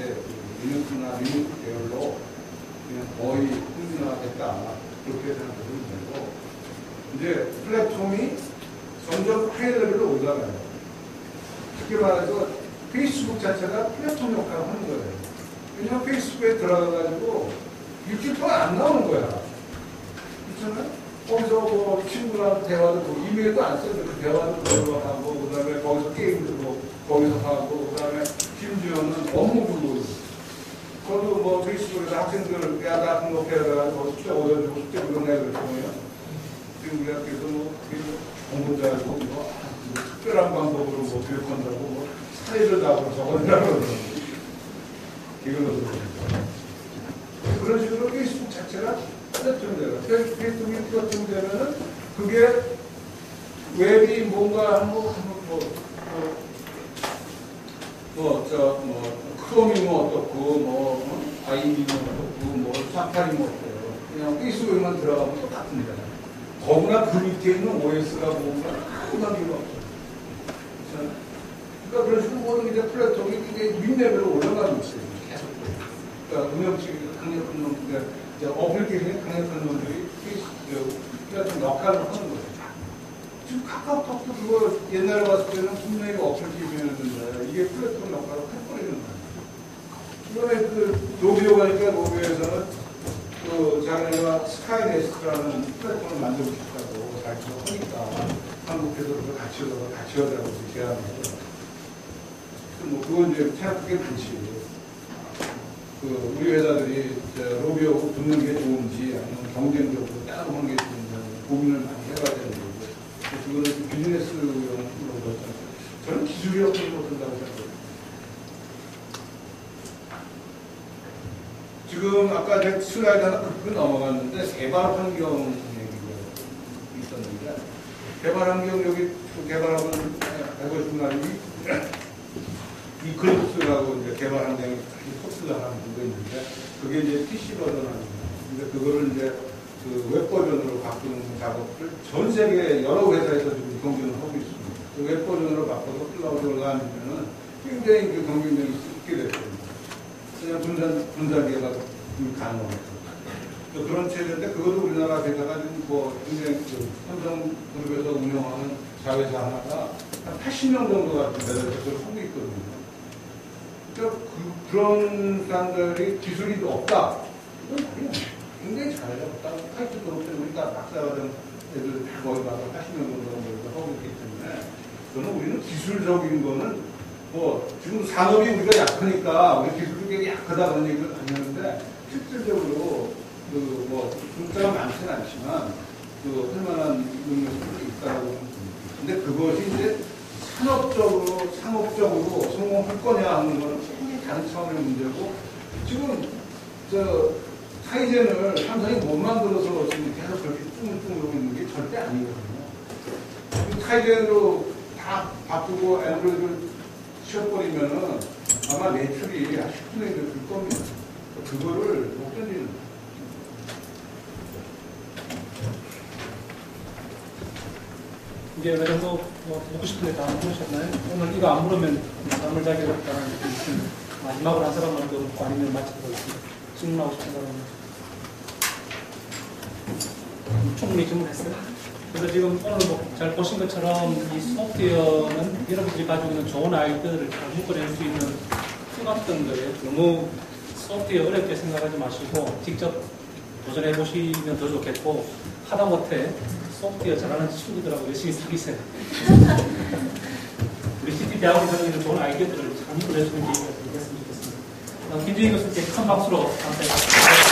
리눅스나 리눅스 계열로 그냥 거의 흥분화됐다. 그렇게 생각하시면 되고. 이제 플랫폼이 점점 하이 레벨로 올라가요. 특히 말해서 페이스북 자체가 플랫폼 역할을 하는 거예요. 왜냐면 페이스북에 들어가가지고 일주일 동안 안 나오는 거야. 그렇잖아요? 거기서 친구랑 대화도 이메일도 안 써요. 그 대화도 들어가고, 그 다음에 거기서 게임도 거기서 하고, 그 다음에 심지어는 업무 부분. 저도 페이스북에서 학생들, 야, 나 등록해가지고 숙제 얻어주고 숙제 그러네, 그랬거든요. 지금 우리 학교에서 공부자고 특별한 방법으로 교육한다고 사회를 다 적어내라고 그러더라고요. 이걸로 그런 식으로 페이스북 자체가 플랫폼이 페이스북이 플랫폼이 되면은 그게 웹이 뭔가 크롬이 어떻고 아이비 어떻고 사파리 어때요. 그냥 페이스북에만 들어가면 똑같습니다. 거구나 그 밑에 있는 OS가 뭔가 아무 관계가 없어요. 그러니까 그런 식으로 모든 이제 플랫폼이 이제 윗레벨로 올라가고 있어요. 계속. 그러니까 운영체계가 강력한 놈들, 어플리케이션이 강력한 놈들이 플랫폼 역할을 하는 거예요. 지금 카카오톡도 그거 옛날에 봤을 때는 분명히 어플리케이션이었는데 이게 플랫폼 역할을 해버리는 거예요. 이번에 로비오 가니까 로비오에서는 자기네가 스카이네스트라는 플랫폼을 만들고 싶다고 자기가 하니까 한국에서 그걸 같이 하자고 제안을 해요. 그건 이제 생각하게 좋지. 우리 회사들이 로비오하고 붙는 게 좋은지 아니면 경쟁적으로 따로 하는 게 좋은지 고민을 많이 해봐야 되는 거고 그거는 비즈니스용으로 저는 기술이 없어서 못한다고 생각해요. 지금 아까 제가 슬라이드 하나 끄고 넘어갔는데 개발 환경 얘기가 있었는데 개발 환경 여기 개발하고 하고 싶은 날이 이 글루스라고 이제 개발 환경 코스가 하는 거 있는데 그게 이제 PC 버전하는 거예요. 근데 그거를 이제 그 웹 버전으로 바꾸는 작업을 전 세계 여러 회사에서 지금 경쟁을 하고 있습니다. 그 웹 버전으로 바꿔서 클라우드로 올라가면은 굉장히 그 경쟁력이 있게 됐거든요. 그냥 분산계가 가능합니다. 그런 체제인데 그것도 우리나라 회사가 지금 뭐 굉장히 그 삼성그룹에서 운영하는 자회사 하나가 한 80명 정도가 매달 그걸 하고 있거든요. 그런 사람들이 기술이 없다. 이건 말이야. 굉장히 잘해요. 파이프 졸업 때문에 우리가 박사가 된 애들 다 거기 가서 80명 정도가 모여서 하고 있기 때문에 저는 우리는 기술적인 거는 뭐 지금 산업이 우리가 약하니까 우리 기술력이 약하다 그런 얘기를 많이 하는데 실질적으로 그 뭐 숫자가 많지는 않지만 그 할만한 능력이 있다고 봅니다. 근데 그것이 이제 산업적으로 상업적으로 성공할 거냐 하는 거는 굉장히 다른 차원의 문제고 지금 저 카이젠을 삼성이 못 만들어서 지금 계속 그렇게 뚱뚱하고 있는 게 절대 아니거든요. 카이젠으로 다 바꾸고 앤드로이드를 쉬어버리면은 아마 매출이 한 10분의 1을 줄 겁니다. 그거를 못 견디는 거예요. 이게 어느 정도 뭐 묻고 싶은데 다 안 물으셨나요? 오늘 이거 안 물으면 잠을 자기 어렵다는 느낌이 있습니다. 마지막으로 한 사람만 더 묻고 아니면 마치도록하겠습니다. 질문하고 싶은 사람은 충분히 질문했어요. 그래서 지금 오늘 뭐 잘 보신 것처럼 이 소프트웨어는 여러분들이 가지고 있는 좋은 아이디어들을 잘 묶어낼 수 있는 툴 같은 거예요. 너무 소프트웨어 어렵게 생각하지 마시고 직접 도전해 보시면 더 좋겠고 하다못해 소프트웨어 잘하는 친구들하고 열심히 사귀세요. 우리 CT 대학원이 가지고 있는 좋은 아이디어들을 잘 묶어낼 수 있는 기회가 되겠으면 좋겠습니다. 김진희 교수님께 큰 박수로 감사합니다.